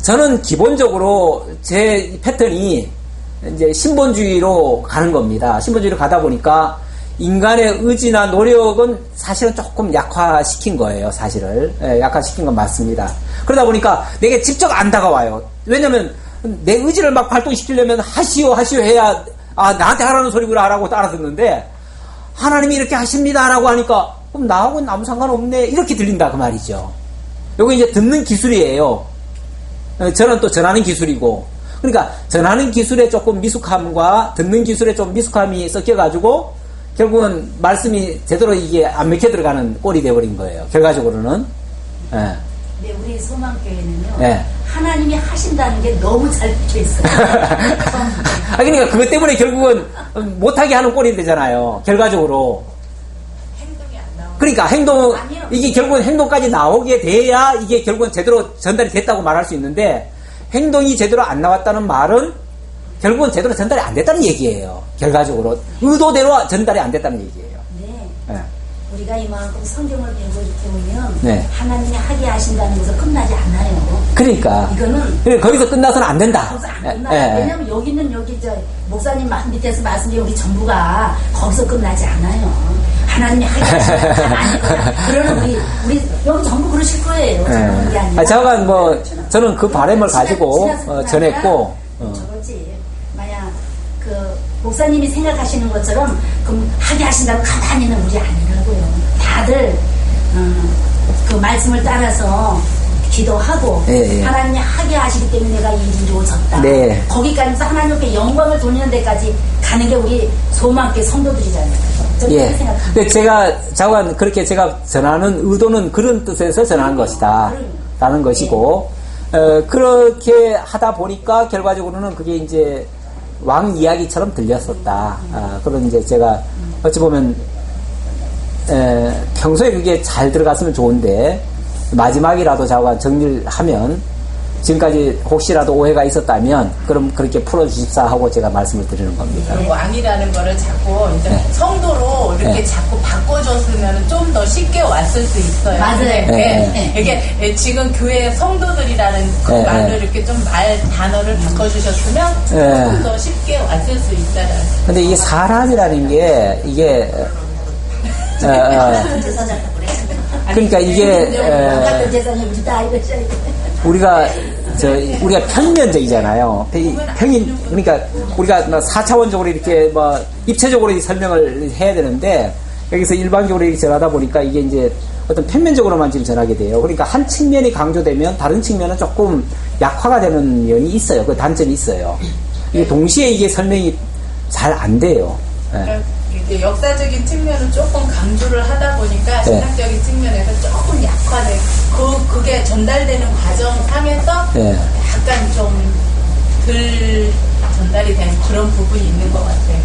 저는 기본적으로 제 패턴이 이제 신본주의로 가는 겁니다. 신본주의로 가다 보니까 인간의 의지나 노력은 사실은 조금 약화시킨 거예요. 사실을. 약화시킨 건 맞습니다. 그러다 보니까 내게 직접 안 다가와요. 왜냐면 내 의지를 막 발동시키려면 하시오 해야 나한테 하라는 소리구나 라고 따라 듣는데 하나님이 이렇게 하십니다라고 하니까 그럼 나하고는 아무 상관없네 이렇게 들린다 그 말이죠. 요거 이제 듣는 기술이에요. 저는 또 전하는 기술이고 그러니까 전하는 기술에 조금 미숙함과 듣는 기술에 좀 미숙함이 섞여가지고 결국은 말씀이 제대로 이게 안 맥혀 들어가는 꼴이 되어버린 거예요. 결과적으로는. 근데 우리 소망교회는요. 하나님이 하신다는 게 너무 잘 붙여있어요. 그러니까 그것 때문에 결국은 못하게 하는 꼴이 되잖아요. 결과적으로. 행동이 안 나오고. 그러니까 이게 결국은 행동까지 나오게 돼야 이게 결국은 제대로 전달이 됐다고 말할 수 있는데 행동이 제대로 안 나왔다는 말은 결국은 제대로 전달이 안 됐다는 얘기예요. 결과적으로. 의도대로 전달이 안 됐다는 얘기예요. 네. 우리가 이만큼 성경을 배우면 하나님이 하게 하신다는 것은 끝나지 않아요. 그러니까. 이거는 거기서 끝나서는 안 된다. 거기서 안 끝나요. 왜냐면 여기는 목사님 밑에서 말씀드린 우리 전부가 거기서 끝나지 않아요. 하나님이 하게 하신다는 그러나 우리 여기 전부 그러실 거예요. 저는 게 아니라. 저는 그 바람을 가지고 전했고. 저거지. 만약 목사님이 생각하시는 것처럼 그럼 하게 하신다고 가만히 있는 우리 아니라고요. 다들 그 말씀을 따라서 기도하고 하나님이 하게 하시기 때문에 내가 일이 이루어졌다. 거기까지 하나님께 영광을 돌리는 데까지 가는 게 우리 소망교회 성도들이잖아요. 저는 예. 그렇게 생각합니다. 근데 제가 자관 그렇게 제가 전하는 의도는 그런 뜻에서 전하는 것이다. 라는 것이고, 그렇게 하다 보니까 결과적으로는 그게 이제 왕 이야기처럼 들렸었다. 그런 이제 제가 어찌 보면, 평소에 그게 잘 들어갔으면 좋은데, 마지막이라도 자관 정리를 하면, 지금까지 혹시라도 오해가 있었다면 그럼 그렇게 풀어주십사 하고 제가 말씀을 드리는 겁니다. 그 왕이라는 거를 자꾸 이제 네. 성도로 이렇게 네. 자꾸 바꿔줬으면 좀 더 쉽게 왔을 수 있어요. 맞아요. 근데 네. 이게 지금 교회 성도들이라는 그 네. 말로 이렇게 좀 단어를 바꿔주셨으면 네. 조금 더 쉽게 왔을 수 있다는. 근데 이게 사람이라는 게 이게 그러니까 이게 같은 재산이 우리 다 이것이 우리가 우리가 평면적이잖아요. 그러니까 우리가 4차원적으로 이렇게 뭐 입체적으로 이 설명을 해야 되는데 여기서 일반적으로 이렇게 전하다 보니까 이게 이제 어떤 평면적으로만 지금 전하게 돼요. 그러니까 한 측면이 강조되면 다른 측면은 조금 약화가 되는 면이 있어요. 그 단점이 있어요. 이게 동시에 이게 설명이 잘 안 돼요. 예. 이게 역사적인 측면을 조금 강조를 하다 보니까 네. 신학적인 측면에서 조금 약화돼. 그게 전달되는 과정상에서 네. 약간 좀 덜 전달이 되는 그런 부분이 있는 것 같아요.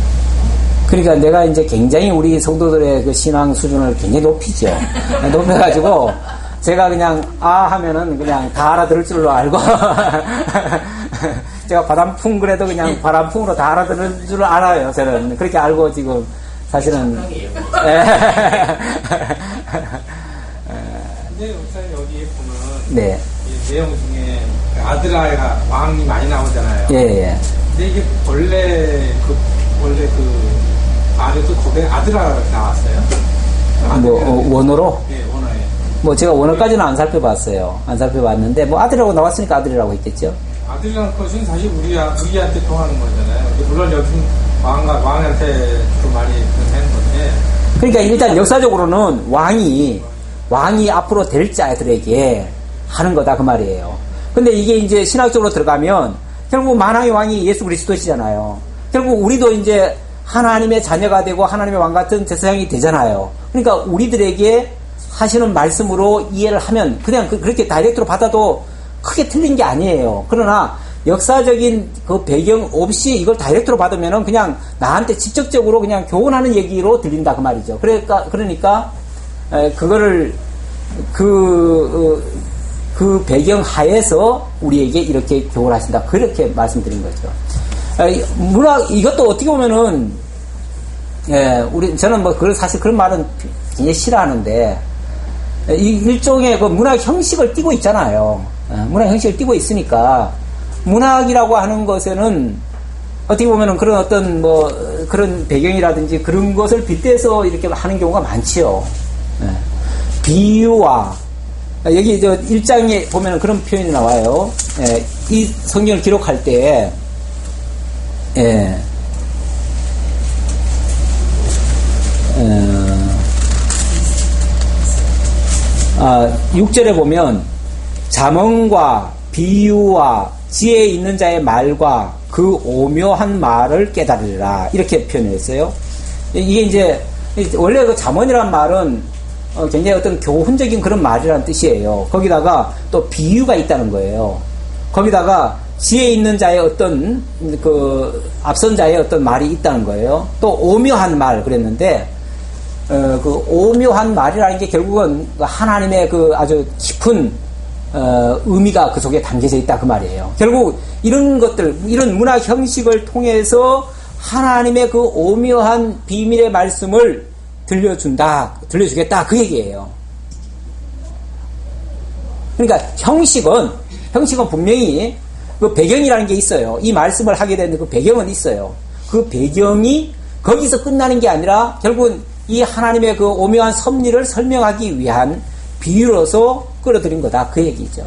그러니까 내가 이제 굉장히 우리 성도들의 그 신앙 수준을 굉장히 높이죠. 높여가지고 제가 그냥 하면은 그냥 다 알아들을 줄로 알고 제가 바람풍 그래도 그냥 바람풍으로 다 알아들을 줄 알아요. 저는 그렇게 알고 지금 사실은 근데 목사님 여기에 보면 네. 이 내용 중에 아드라가 왕이 많이 나오잖아요. 예. 근데 이게 원래 그 안에도 거기에 아드라가 나왔어요? 뭐 원어로 네, 원어에. 뭐 제가 원어까지는 안 살펴봤어요. 안 살펴봤는데 뭐 아들이라고 나왔으니까 아들이라고 했겠죠. 아들이라는 것은 사실 우리한테 통하는 거잖아요. 근데 물론 여기 왕한테 주로 많이 하는 건데. 그러니까 일단 역사적으로는 왕이 앞으로 될 자들에게 하는 거다 그 말이에요. 근데 이게 이제 신학적으로 들어가면 결국 만왕의 왕이 예수 그리스도시잖아요. 결국 우리도 이제 하나님의 자녀가 되고 하나님의 왕 같은 제사장이 되잖아요. 그러니까 우리들에게 하시는 말씀으로 이해를 하면 그냥 그렇게 다이렉트로 받아도 크게 틀린 게 아니에요. 그러나 역사적인 그 배경 없이 이걸 다이렉트로 받으면은 그냥 나한테 직접적으로 그냥 교훈하는 얘기로 들린다 그 말이죠. 그러니까 그거를 그 배경 하에서 우리에게 이렇게 교훈하신다. 그렇게 말씀드린 거죠. 문학 이것도 어떻게 보면은 저는 뭐 사실 그런 말은 굉장히 싫어하는데 일종의 그 문학 형식을 띠고 있잖아요. 문학 형식을 띠고 있으니까 문학이라고 하는 것에는 어떻게 보면은 그런 어떤 뭐 그런 배경이라든지 그런 것을 빗대서 이렇게 하는 경우가 많지요. 비유와 여기 저 1장에 보면은 그런 표현이 나와요. 이 성경을 기록할 때 6절에 보면 잠언과 비유와 지혜 있는 자의 말과 그 오묘한 말을 깨달으리라 이렇게 표현했어요. 이게 이제 원래 그 잠언이란 말은 굉장히 어떤 교훈적인 그런 말이라는 뜻이에요. 거기다가 또 비유가 있다는 거예요. 거기다가 지혜 있는 자의 어떤 그 앞선 자의 어떤 말이 있다는 거예요. 또 오묘한 말 그랬는데 그 오묘한 말이라는 게 결국은 하나님의 그 아주 깊은 의미가 그 속에 담겨져 있다 그 말이에요. 결국 이런 것들 이런 문학 형식을 통해서 하나님의 그 오묘한 비밀의 말씀을 들려주겠다 그 얘기예요. 그러니까 형식은 분명히 그 배경이라는 게 있어요. 이 말씀을 하게 되는 그 배경은 있어요. 그 배경이 거기서 끝나는 게 아니라 결국은 이 하나님의 그 오묘한 섭리를 설명하기 위한 비유로서 끌어들인 거다 그 얘기죠.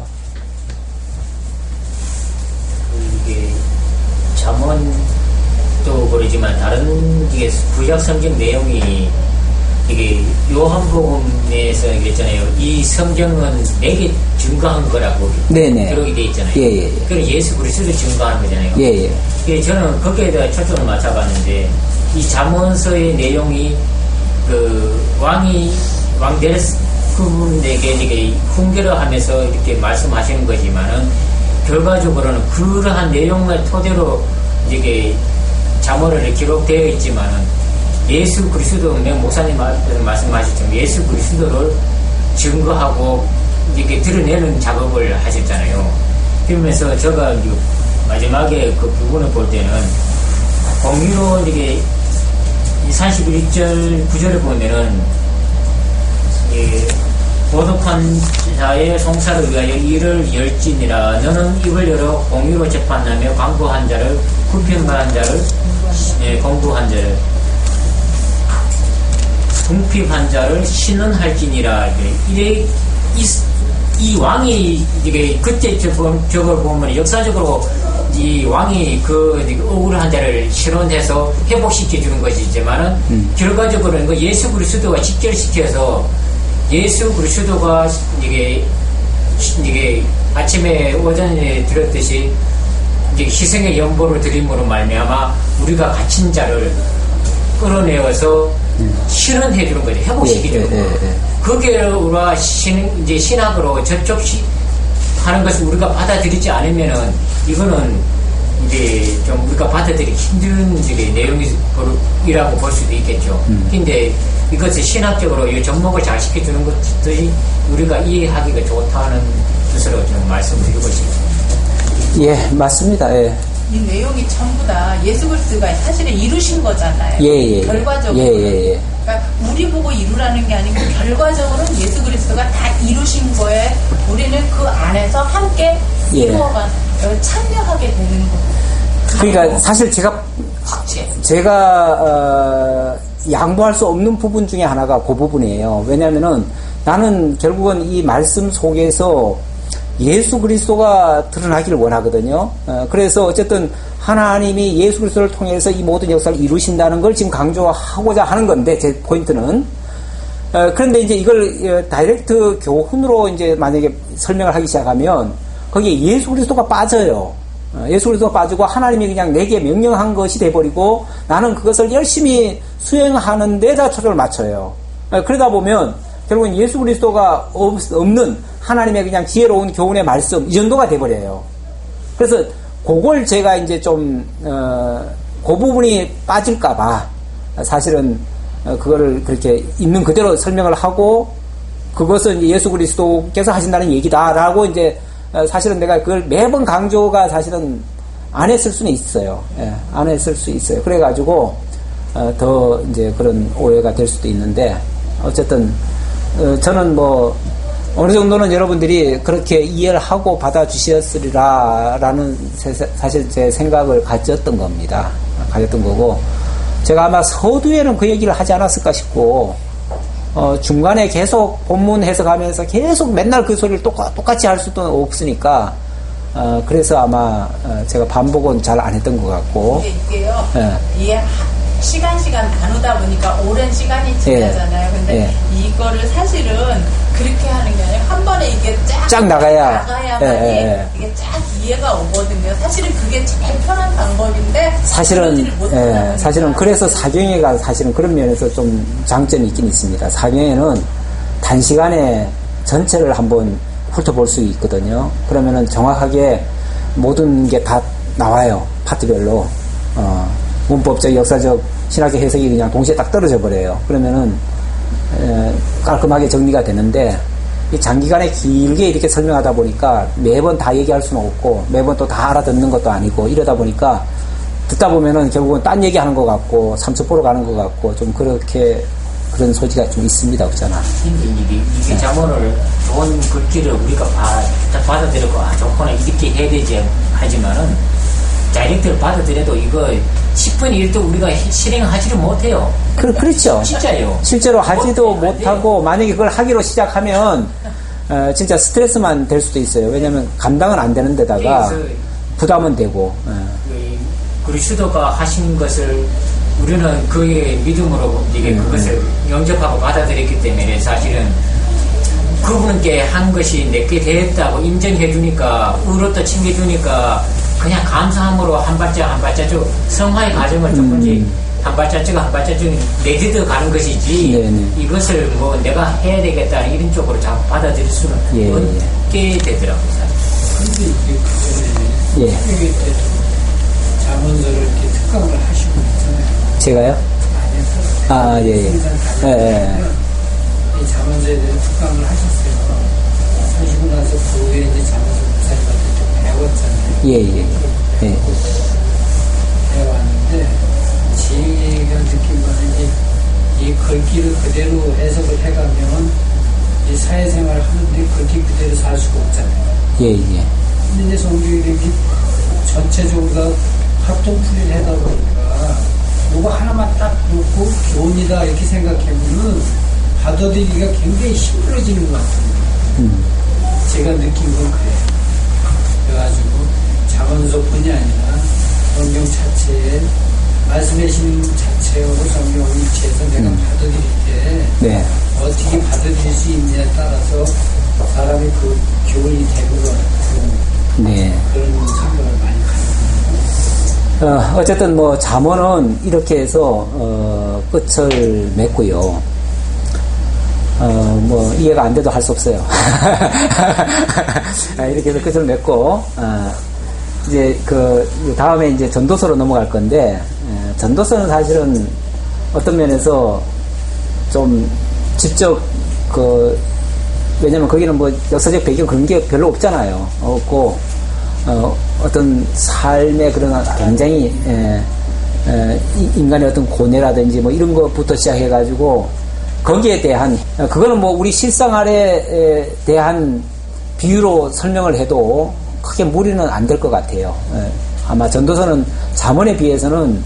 이게 잠언도 그러지만 다른 이게 구약 성경 내용이 이게 요한복음에서 얘기했잖아요. 이 성경은 내게 증거한 거라고 네네. 기록이 돼 있잖아요. 예, 예. 그럼 예수 그리스도 증거한 거잖아요. 예, 예. 예, 저는 거기에 대해 초점을 맞춰봤는데 이 잠언서의 내용이 그 왕 데레스 그분에게 이게 훈계를 하면서 이렇게 말씀하시는 거지만은 결과적으로는 그러한 내용을 토대로 이게 잠언에 기록되어 있지만은 예수 그리스도 목사님 말씀하셨지만 예수 그리스도를 증거하고 이렇게 드러내는 작업을 하셨잖아요. 그러면서 제가 마지막에 그 부분을 볼 때는 공유로 이게 41절 9절을 보면은 고독한 자의 송사를 위하여 이를 열지니라. 너는 입을 열어 공유로 재판하며 강구한 자를 불평한 자를 공부한 자를 궁핍한 자를 신원할지니라. 이 왕이 이게 그때 저걸 보면 역사적으로 이 왕이 그 억울한 자를 신원해서 회복시켜 주는 것이지만은 결과적으로는 예수 그리스도가 직결시켜서 예수 그리스도가 이게 아침에 오전에 들었듯이 이제 희생의 연보를 드림으로 말미암아 우리가 갇힌 자를 끌어내어서 신원해 주는 거죠. 회복시켜 주는 거. 그게 우리가 이제 신학으로 하는 것을 우리가 받아들이지 않으면은 이거는 이제 좀 우리가 받아들이기 힘든 이제 내용이라고 볼 수도 있겠죠. 근데 이것을 신학적으로 이 접목을 잘 시켜주는 것들이 우리가 이해하기가 좋다는 뜻으로 좀 말씀드리고 싶습니다. 예, 맞습니다. 예. 이 내용이 전부 다 예수 그리스도가 사실은 이루신 거잖아요. 예. 결과적으로. 예. 그러니까 우리 보고 이루라는 게 아니고 결과적으로는 예수 그리스도가 다 이루신 거에 우리는 그 안에서 함께 이루어가 참여하게 되는 거예요. 그러니까 사실 제가 양보할 수 없는 부분 중에 하나가 그 부분이에요. 왜냐하면은 나는 결국은 이 말씀 속에서 예수 그리스도가 드러나기를 원하거든요. 그래서 어쨌든 하나님이 예수 그리스도를 통해서 이 모든 역사를 이루신다는 걸 지금 강조하고자 하는 건데, 제 포인트는. 그런데 이제 이걸 다이렉트 교훈으로 이제 만약에 설명을 하기 시작하면 거기에 예수 그리스도가 빠져요. 예수 그리스도가 빠지고 하나님이 그냥 내게 명령한 것이 돼버리고 나는 그것을 열심히 수행하는 데다 초점을 맞춰요. 그러다 보면 결국은 예수 그리스도가 없는 하나님의 그냥 지혜로운 교훈의 말씀 이 정도가 돼버려요. 그래서 그걸 제가 이제 좀 그 부분이 빠질까봐 사실은 그거를 그렇게 있는 그대로 설명을 하고 그것은 예수 그리스도께서 하신다는 얘기다라고 이제 사실은 내가 그걸 매번 강조가 사실은 안 했을 수는 있어요. 예, 안 했을 수 있어요. 그래가지고 더 이제 그런 오해가 될 수도 있는데 어쨌든 저는 뭐 어느 정도는 여러분들이 그렇게 이해를 하고 받아주셨으리라라는 사실 제 생각을 가졌던 겁니다. 가졌던 거고 제가 아마 서두에는 그 얘기를 하지 않았을까 싶고 중간에 계속 본문 해석하면서 계속 맨날 그 소리를 똑같이 할 수도 없으니까 그래서 아마 제가 반복은 잘 안 했던 것 같고 이게요. 이게 시간 나누다 보니까 오랜 시간이 지나잖아요. 근데 이거를 사실은 그렇게 하는 게 아니라 한 번에 이게 쫙 나가야만이 이게 쫙 이해가 오거든요. 사실은 그게 제일 편한 방법인데 사실은 그래서 사경회가 사실은 그런 면에서 좀 장점이 있긴 있습니다. 사경회는 단시간에 전체를 한번 훑어볼 수 있거든요. 그러면은 정확하게 모든 게 다 나와요. 파트별로. 문법적, 역사적, 신학적 해석이 그냥 동시에 딱 떨어져 버려요. 그러면은 깔끔하게 정리가 되는데 이 장기간에 길게 이렇게 설명하다 보니까 매번 다 얘기할 수는 없고 매번 또 다 알아듣는 것도 아니고 이러다 보니까 듣다 보면은 결국은 딴 얘기하는 것 같고 삼척보러 가는 것 같고 좀 그런 소지가 좀 있습니다. 없잖아. 이게 자문을 좋은 글귀를 우리가 받아들이고 좋거나 이렇게 해야 되지 하지만은 다이렉트를 받아들여도 이거 10분의 1도 우리가 실행하지를 못해요. 그렇죠. 진짜요. 실제로 하지도 못하고 만약에 그걸 하기로 시작하면 진짜 스트레스만 될 수도 있어요. 왜냐하면 감당은 안 되는 데다가 부담은 되고. 그리스도가 하신 것을 우리는 그의 믿음으로 이게 그것을 영접하고 받아들였기 때문에 사실은 그분께 한 것이 내게 되었다고 인정해 주니까 의롭다 칭해주니까 그냥 감사함으로 한 발짝 한 발자국 성화의 과정을 조금씩 한 발자국 한 발자국 내딛어 가는 것이지 네네. 이것을 뭐 내가 해야 되겠다 이런 쪽으로 자꾸 받아들일 수는 예, 없게 되더라고요. 사실. 근데 이게 예. 이게 자문서를 이렇게 특강을 하시고 있잖아요. 제가요? 아, 예, 예. 예, 예. 이 자문서에 대한 특강을 하셨어요. 하시고 나서 그 후에 이제 자문서 목사님한테 좀 배웠잖아요. 예, 예. 예. 배워왔는데 제가 느낀 거는 이 글귀를 그대로 해석을 해가면 이 사회생활을 하는데 글귀 그대로 살 수가 없잖아요. 예, 예. 근데 이제 성경이 전체적으로 다 합동풀이를 하다 보니까 요거 하나만 딱 놓고 교훈이다 이렇게 생각해보면 받아들이기가 굉장히 힘들어지는 것 같아요. 제가 느낀 건 그래요. 그래가지고 자문서뿐이 아니라 성경 자체에 말씀하시는 자체로 성경 일체에서 내가 받아들일 때 네. 어떻게 받아들일 수 있냐에 따라서 사람이 그 교훈이 되고 네. 그런 생각을 많이 가지고 어쨌든 뭐 잠언은 이렇게 해서 끝을 맺고요. 뭐 이해가 안 돼도 할 수 없어요. 이렇게 해서 끝을 맺고 이제 그 다음에 이제 전도서로 넘어갈 건데 전도서는 사실은 어떤 면에서 좀 직접 왜냐면 거기는 뭐 역사적 배경 그런 게 별로 없잖아요. 없고 어떤 삶의 그런 굉장히 인간의 어떤 고뇌라든지 뭐 이런 것부터 시작해가지고 거기에 대한 그거는 뭐 우리 실생활에 대한 비유로 설명을 해도 크게 무리는 안 될 것 같아요. 아마 전도서는 잠언에 비해서는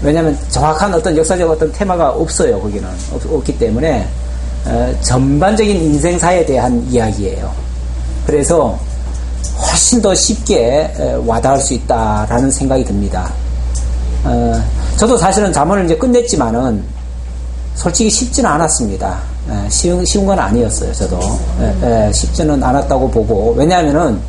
왜냐하면 정확한 어떤 역사적 어떤 테마가 없어요. 거기는 없기 때문에 전반적인 인생사에 대한 이야기예요. 그래서 훨씬 더 쉽게 와닿을 수 있다라는 생각이 듭니다. 저도 사실은 잠언을 이제 끝냈지만은 솔직히 쉽지는 않았습니다. 쉬운 건 아니었어요. 저도 쉽지는 않았다고 보고 왜냐하면은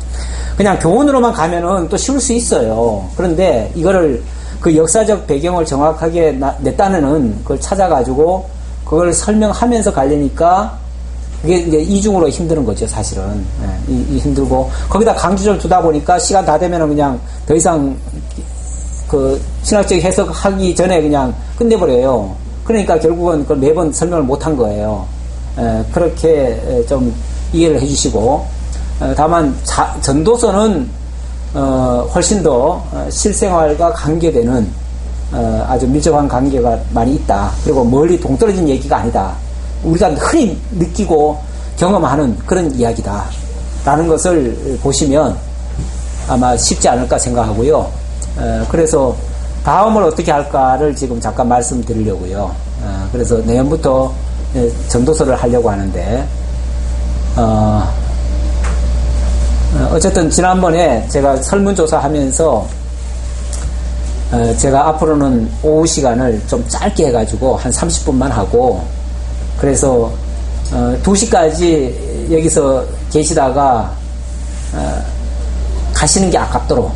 그냥 교훈으로만 가면은 또 쉬울 수 있어요. 그런데 이거를 그 역사적 배경을 정확하게 냈다는 그걸 찾아가지고 그걸 설명하면서 가려니까 그게 이제 이중으로 힘드는 거죠, 사실은. 힘들고 거기다 강조를 두다 보니까 시간 다 되면은 그냥 더 이상 그 신학적 해석하기 전에 그냥 끝내버려요. 그러니까 결국은 그걸 매번 설명을 못한 거예요. 그렇게 좀 이해를 해주시고 다만 전도서는 훨씬 더 실생활과 관계되는 아주 밀접한 관계가 많이 있다. 그리고 멀리 동떨어진 얘기가 아니다. 우리가 흔히 느끼고 경험하는 그런 이야기다. 라는 것을 보시면 아마 쉽지 않을까 생각하고요. 그래서 다음을 어떻게 할까를 지금 잠깐 말씀드리려고요. 그래서 내년부터 전도서를 하려고 하는데 어쨌든 지난번에 제가 설문조사 하면서 제가 앞으로는 오후 시간을 좀 짧게 해가지고 한 30분만 하고 그래서 2시까지 여기서 계시다가 가시는 게 아깝도록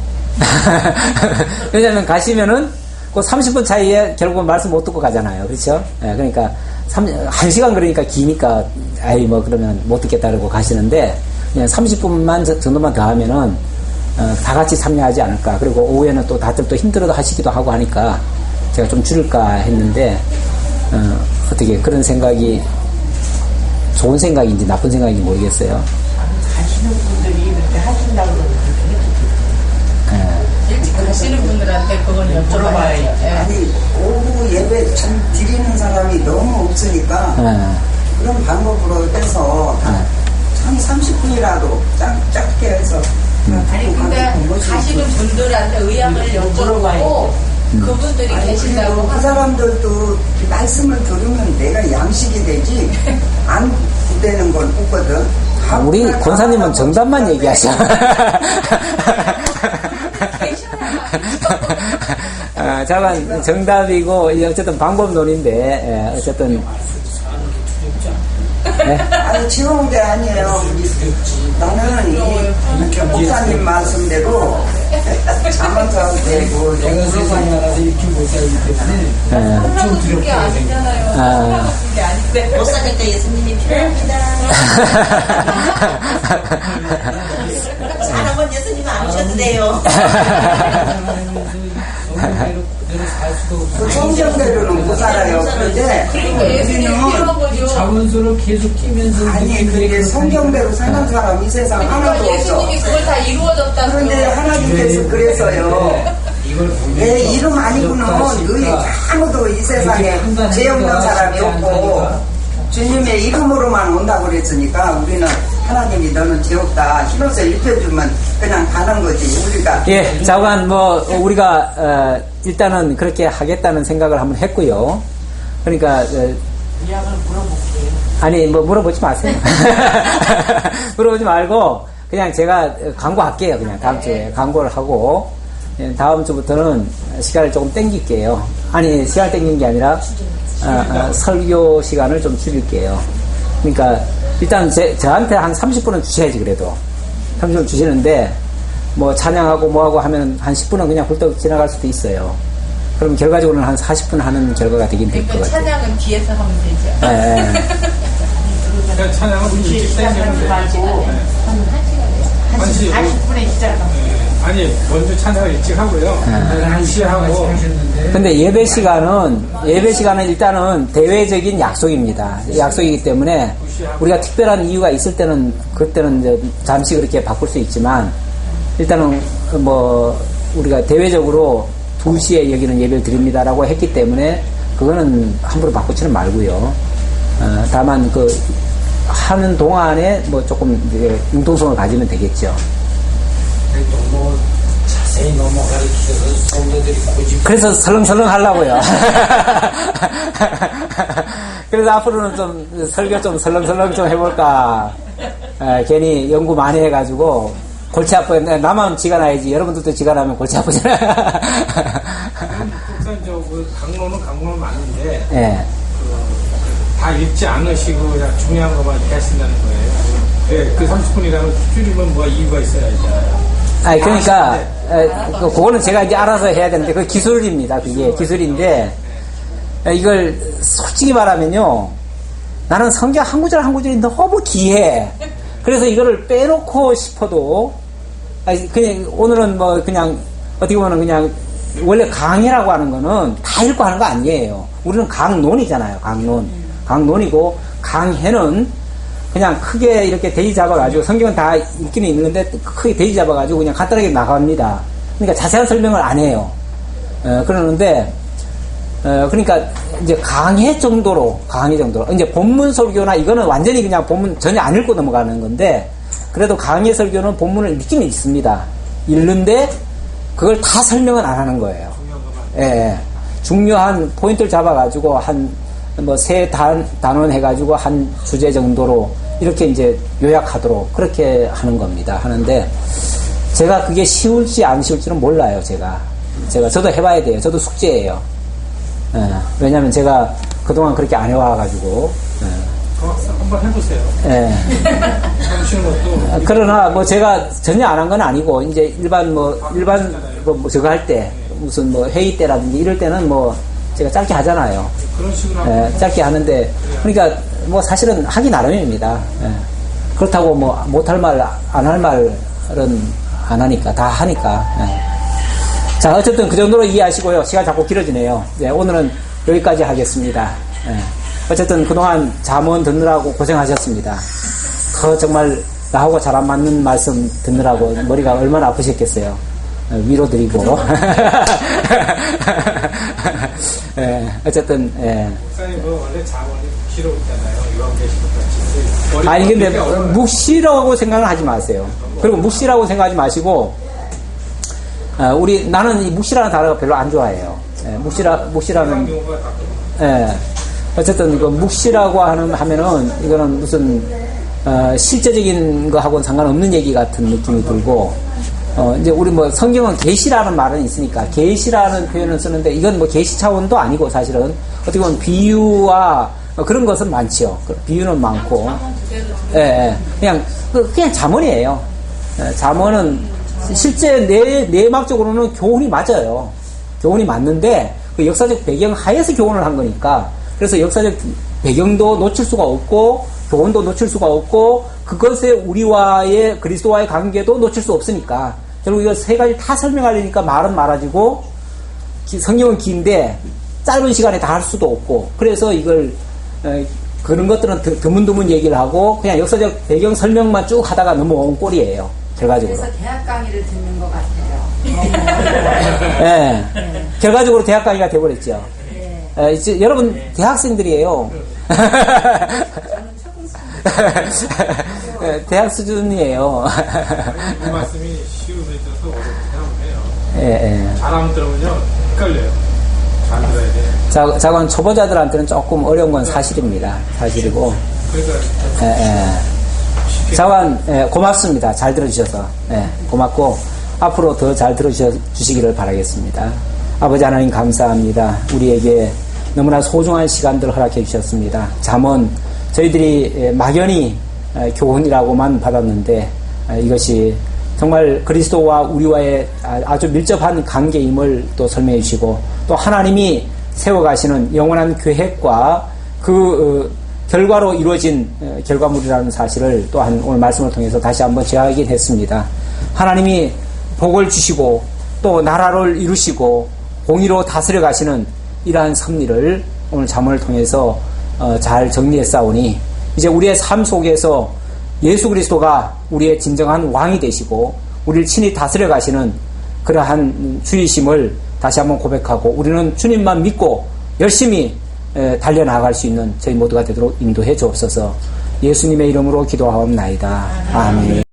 왜냐면 가시면은 그 30분 차이에 결국은 말씀 못 듣고 가잖아요. 그렇죠? 그러니까 1시간 그러니까 기니까 아이 뭐 그러면 못 듣겠다 그러고 가시는데 그냥 30분만 정도만 더 하면은 다 같이 참여하지 않을까. 그리고 오후에는 또 다들 또 힘들어도 하시기도 하고 하니까 제가 좀 줄일까 했는데 어떻게 그런 생각이 좋은 생각인지 나쁜 생각인지 모르겠어요. 가시는 분들이 그렇게 하신다고 그러면 일찍 가시는 분들한테 그건 여쭤봐야죠. 아니 오후 예배 참 드리는 사람이 너무 없으니까 그런 방법으로 해서 한 30분이라도 짧게 해서 아니 근데 가시는 분들한테 의향을 여쭤보고 그분들이 계신다고 그 사람들도 말씀을 들으면 내가 양식이 되지 안 되는 건 없거든. 우리 권사님은 정답만 얘기하셔. 자관 정답이고, 이제 어쨌든 방법론인데, 어쨌든. 아니, 지워온 게 아니에요. 나는 이 목사님 말씀대로 자문사도 되고, 내가 세상에 알아서 이렇게 못 살기 때문에 엄청 그게 두렵게 아니잖아요. 그게 아닌데. 못 사니까 예수님이 필요합니다. 사람은 예수님 안 오셔도 돼요. 그 성경대로는 못 살아요. 그런데 예수님이 필요한 거죠. 자문서를 계속 끼면서 아니, 그게 성경대로 사는 사람 이 세상 하나도 그러니까 없어. 예수님이 그걸 다 이루어졌다고. 그런데 하나님께서 그래서요. 내 이름 아니고는 너희 아무도 이 세상에 죄 없는 사람이 없고 주님의 이름으로만 온다고 그랬으니까 우리는 하나님이 너는 죄 없다 힘어서 입혀주면 그냥 가는 거지 우리가. 예, 자관 우리가 일단은 그렇게 하겠다는 생각을 한번 했고요. 그러니까 이야기를 물어볼게요. 아니 물어보지 마세요. 물어보지 말고 그냥 제가 광고할게요. 그냥 다음 주에 광고를 하고 다음 주부터는 시간을 조금 땡길게요. 아니 시간 땡긴 게 아니라 설교 시간을 좀 줄일게요. 그러니까 일단 저한테 한 30분은 주셔야지. 그래도 30분 주시는데 뭐 찬양하고 뭐하고 하면 한 10분은 그냥 훌떡 지나갈 수도 있어요. 그럼 결과적으로는 한 40분 하는 결과가 되긴 될 것 그러니까 같아요. 찬양은 뒤에서 하면 되죠. 그냥 찬양은 일찍 땡기면 되고 한 40분에 시작합니다. 아니 먼저 찬양을 일찍 하고요. 1시에 하고. 근데 예배 시간은 일단은 대외적인 약속입니다. 약속이기 때문에 우리가 특별한 이유가 있을 때는 그때는 이제 잠시 그렇게 바꿀 수 있지만 일단은 뭐 우리가 대외적으로 2시에 여기는 예배를 드립니다라고 했기 때문에 그거는 함부로 바꾸지는 말고요. 다만 그 하는 동안에 뭐 조금 이제 융통성을 가지면 되겠죠. 너무 자세히 넘어가르쳐서 성도들이 고집. 그래서 설렁설렁 하려고요. 그래서 앞으로는 좀 설교 좀 설렁설렁 좀 해볼까. 괜히 연구 많이 해가지고 골치 아파요. 나만 지가 나야지. 여러분들도 지가 나면 골치 아프잖아요. 강론은 강론 맞는데 예. 다 읽지 않으시고 그냥 중요한 것만 이렇게 하신다는 거예요. 네, 그 30분이라면 줄이면 뭐가 이유가 있어야죠. 아니, 그러니까, 그거는 제가 이제 알아서 해야 되는데, 그 기술입니다. 그게 기술인데, 이걸 솔직히 말하면요, 나는 성경 한 구절 한 구절이 너무 귀해. 그래서 이거를 빼놓고 싶어도, 그냥 오늘은 뭐 그냥, 어떻게 보면 그냥, 원래 강해라고 하는 거는 다 읽고 하는 거 아니에요. 우리는 강론이잖아요. 강론이고, 강해는 그냥 크게 이렇게 대지 잡아가지고 성경은 다 읽기는 읽는데 크게 대지 잡아가지고 그냥 간단하게 나갑니다. 그러니까 자세한 설명을 안 해요. 그러는데 그러니까 이제 강의 정도로 이제 본문 설교나 이거는 완전히 그냥 본문 전혀 안 읽고 넘어가는 건데 그래도 강의 설교는 본문을 읽기는 읽습니다. 읽는데 그걸 다 설명은 안 하는 거예요. 예, 중요한 포인트를 잡아가지고 뭐 세 단원 해가지고 한 주제 정도로 이렇게 이제 요약하도록 그렇게 하는 겁니다. 하는데 제가 그게 쉬울지 안 쉬울지는 몰라요. 저도 해봐야 돼요. 저도 숙제예요. 왜냐하면 제가 그동안 그렇게 안 해와가지고. 한번 해보세요. 예. 쉬운 것도. 그러나 뭐 제가 전혀 안 한 건 아니고 이제 일반 뭐 저거 할 때 무슨 뭐 회의 때라든지 이럴 때는 뭐 제가 짧게 하잖아요. 그런 식으로 짧게 하는데 그러니까 뭐 사실은 하기 나름입니다. 그렇다고 뭐 못할 말 안 할 말은 안 하니까 다 하니까. 자 어쨌든 그 정도로 이해하시고요. 시간 자꾸 길어지네요. 오늘은 여기까지 하겠습니다. 어쨌든 그동안 잠언 듣느라고 고생하셨습니다. 정말 나하고 잘 안 맞는 말씀 듣느라고 머리가 얼마나 아프셨겠어요. 위로드리고. 어쨌든, 목사님 원래 자원이 묵시로 있잖아요. 요한계시록 같이. 아니, 근데 묵시라고 생각은 하지 마세요. 그리고 묵시라고 생각하지 마시고, 나는 이 묵시라는 단어가 별로 안 좋아해요. 묵시라는, 어쨌든 그 묵시라고 하면은 이거는 무슨, 실제적인 거하고는 상관없는 얘기 같은 느낌이 들고, 이제 우리 뭐 성경은 계시라는 말은 있으니까 계시라는 표현을 쓰는데 이건 뭐 계시 차원도 아니고 사실은 어떻게 보면 비유와 그런 것은 많지요. 비유는 많고, 그냥 잠언이에요. 잠언은 실제 내막적으로는 교훈이 맞아요. 교훈이 맞는데 그 역사적 배경 하에서 교훈을 한 거니까 그래서 역사적 배경도 놓칠 수가 없고 교훈도 놓칠 수가 없고 그것에 우리와의 그리스도와의 관계도 놓칠 수 없으니까 결국 이거 세 가지 다 설명하려니까 말은 많아지고 성경은 긴데 짧은 시간에 다 할 수도 없고 그래서 이걸 그런 것들은 드문드문 얘기를 하고 그냥 역사적 배경 설명만 쭉 하다가 넘어온 꼴이에요. 결과적으로. 그래서 대학 강의를 듣는 것 같아요. 네. 결과적으로 대학 강의가 돼버렸죠. 이제 여러분 대학생들이에요. 대학 수준이에요. 이 말씀이 쉬움에 있어서 어렵게 생각해요. 예. 잘하면 들으면요 헷갈려요. 잘 들어야 돼. 자관 초보자들한테는 조금 어려운 건 사실입니다. 사실이고. 그러니까 자관 고맙습니다. 잘 들어주셔서 고맙고 앞으로 더 잘 들어주시기를 바라겠습니다. 아버지 하나님 감사합니다. 우리에게 너무나 소중한 시간들을 허락해 주셨습니다. 잠언 저희들이 막연히 교훈이라고만 받았는데 이것이 정말 그리스도와 우리와의 아주 밀접한 관계임을 또 설명해 주시고 또 하나님이 세워가시는 영원한 계획과 그 결과로 이루어진 결과물이라는 사실을 또한 오늘 말씀을 통해서 다시 한번 제하게 됐습니다. 하나님이 복을 주시고 또 나라를 이루시고 공의로 다스려 가시는 이러한 섭리를 오늘 잠언을 통해서 잘 정리했사오니 이제 우리의 삶 속에서 예수 그리스도가 우리의 진정한 왕이 되시고 우리를 친히 다스려 가시는 그러한 주이심을 다시 한번 고백하고 우리는 주님만 믿고 열심히 달려나갈 수 있는 저희 모두가 되도록 인도해 주옵소서. 예수님의 이름으로 기도하옵나이다. 아멘.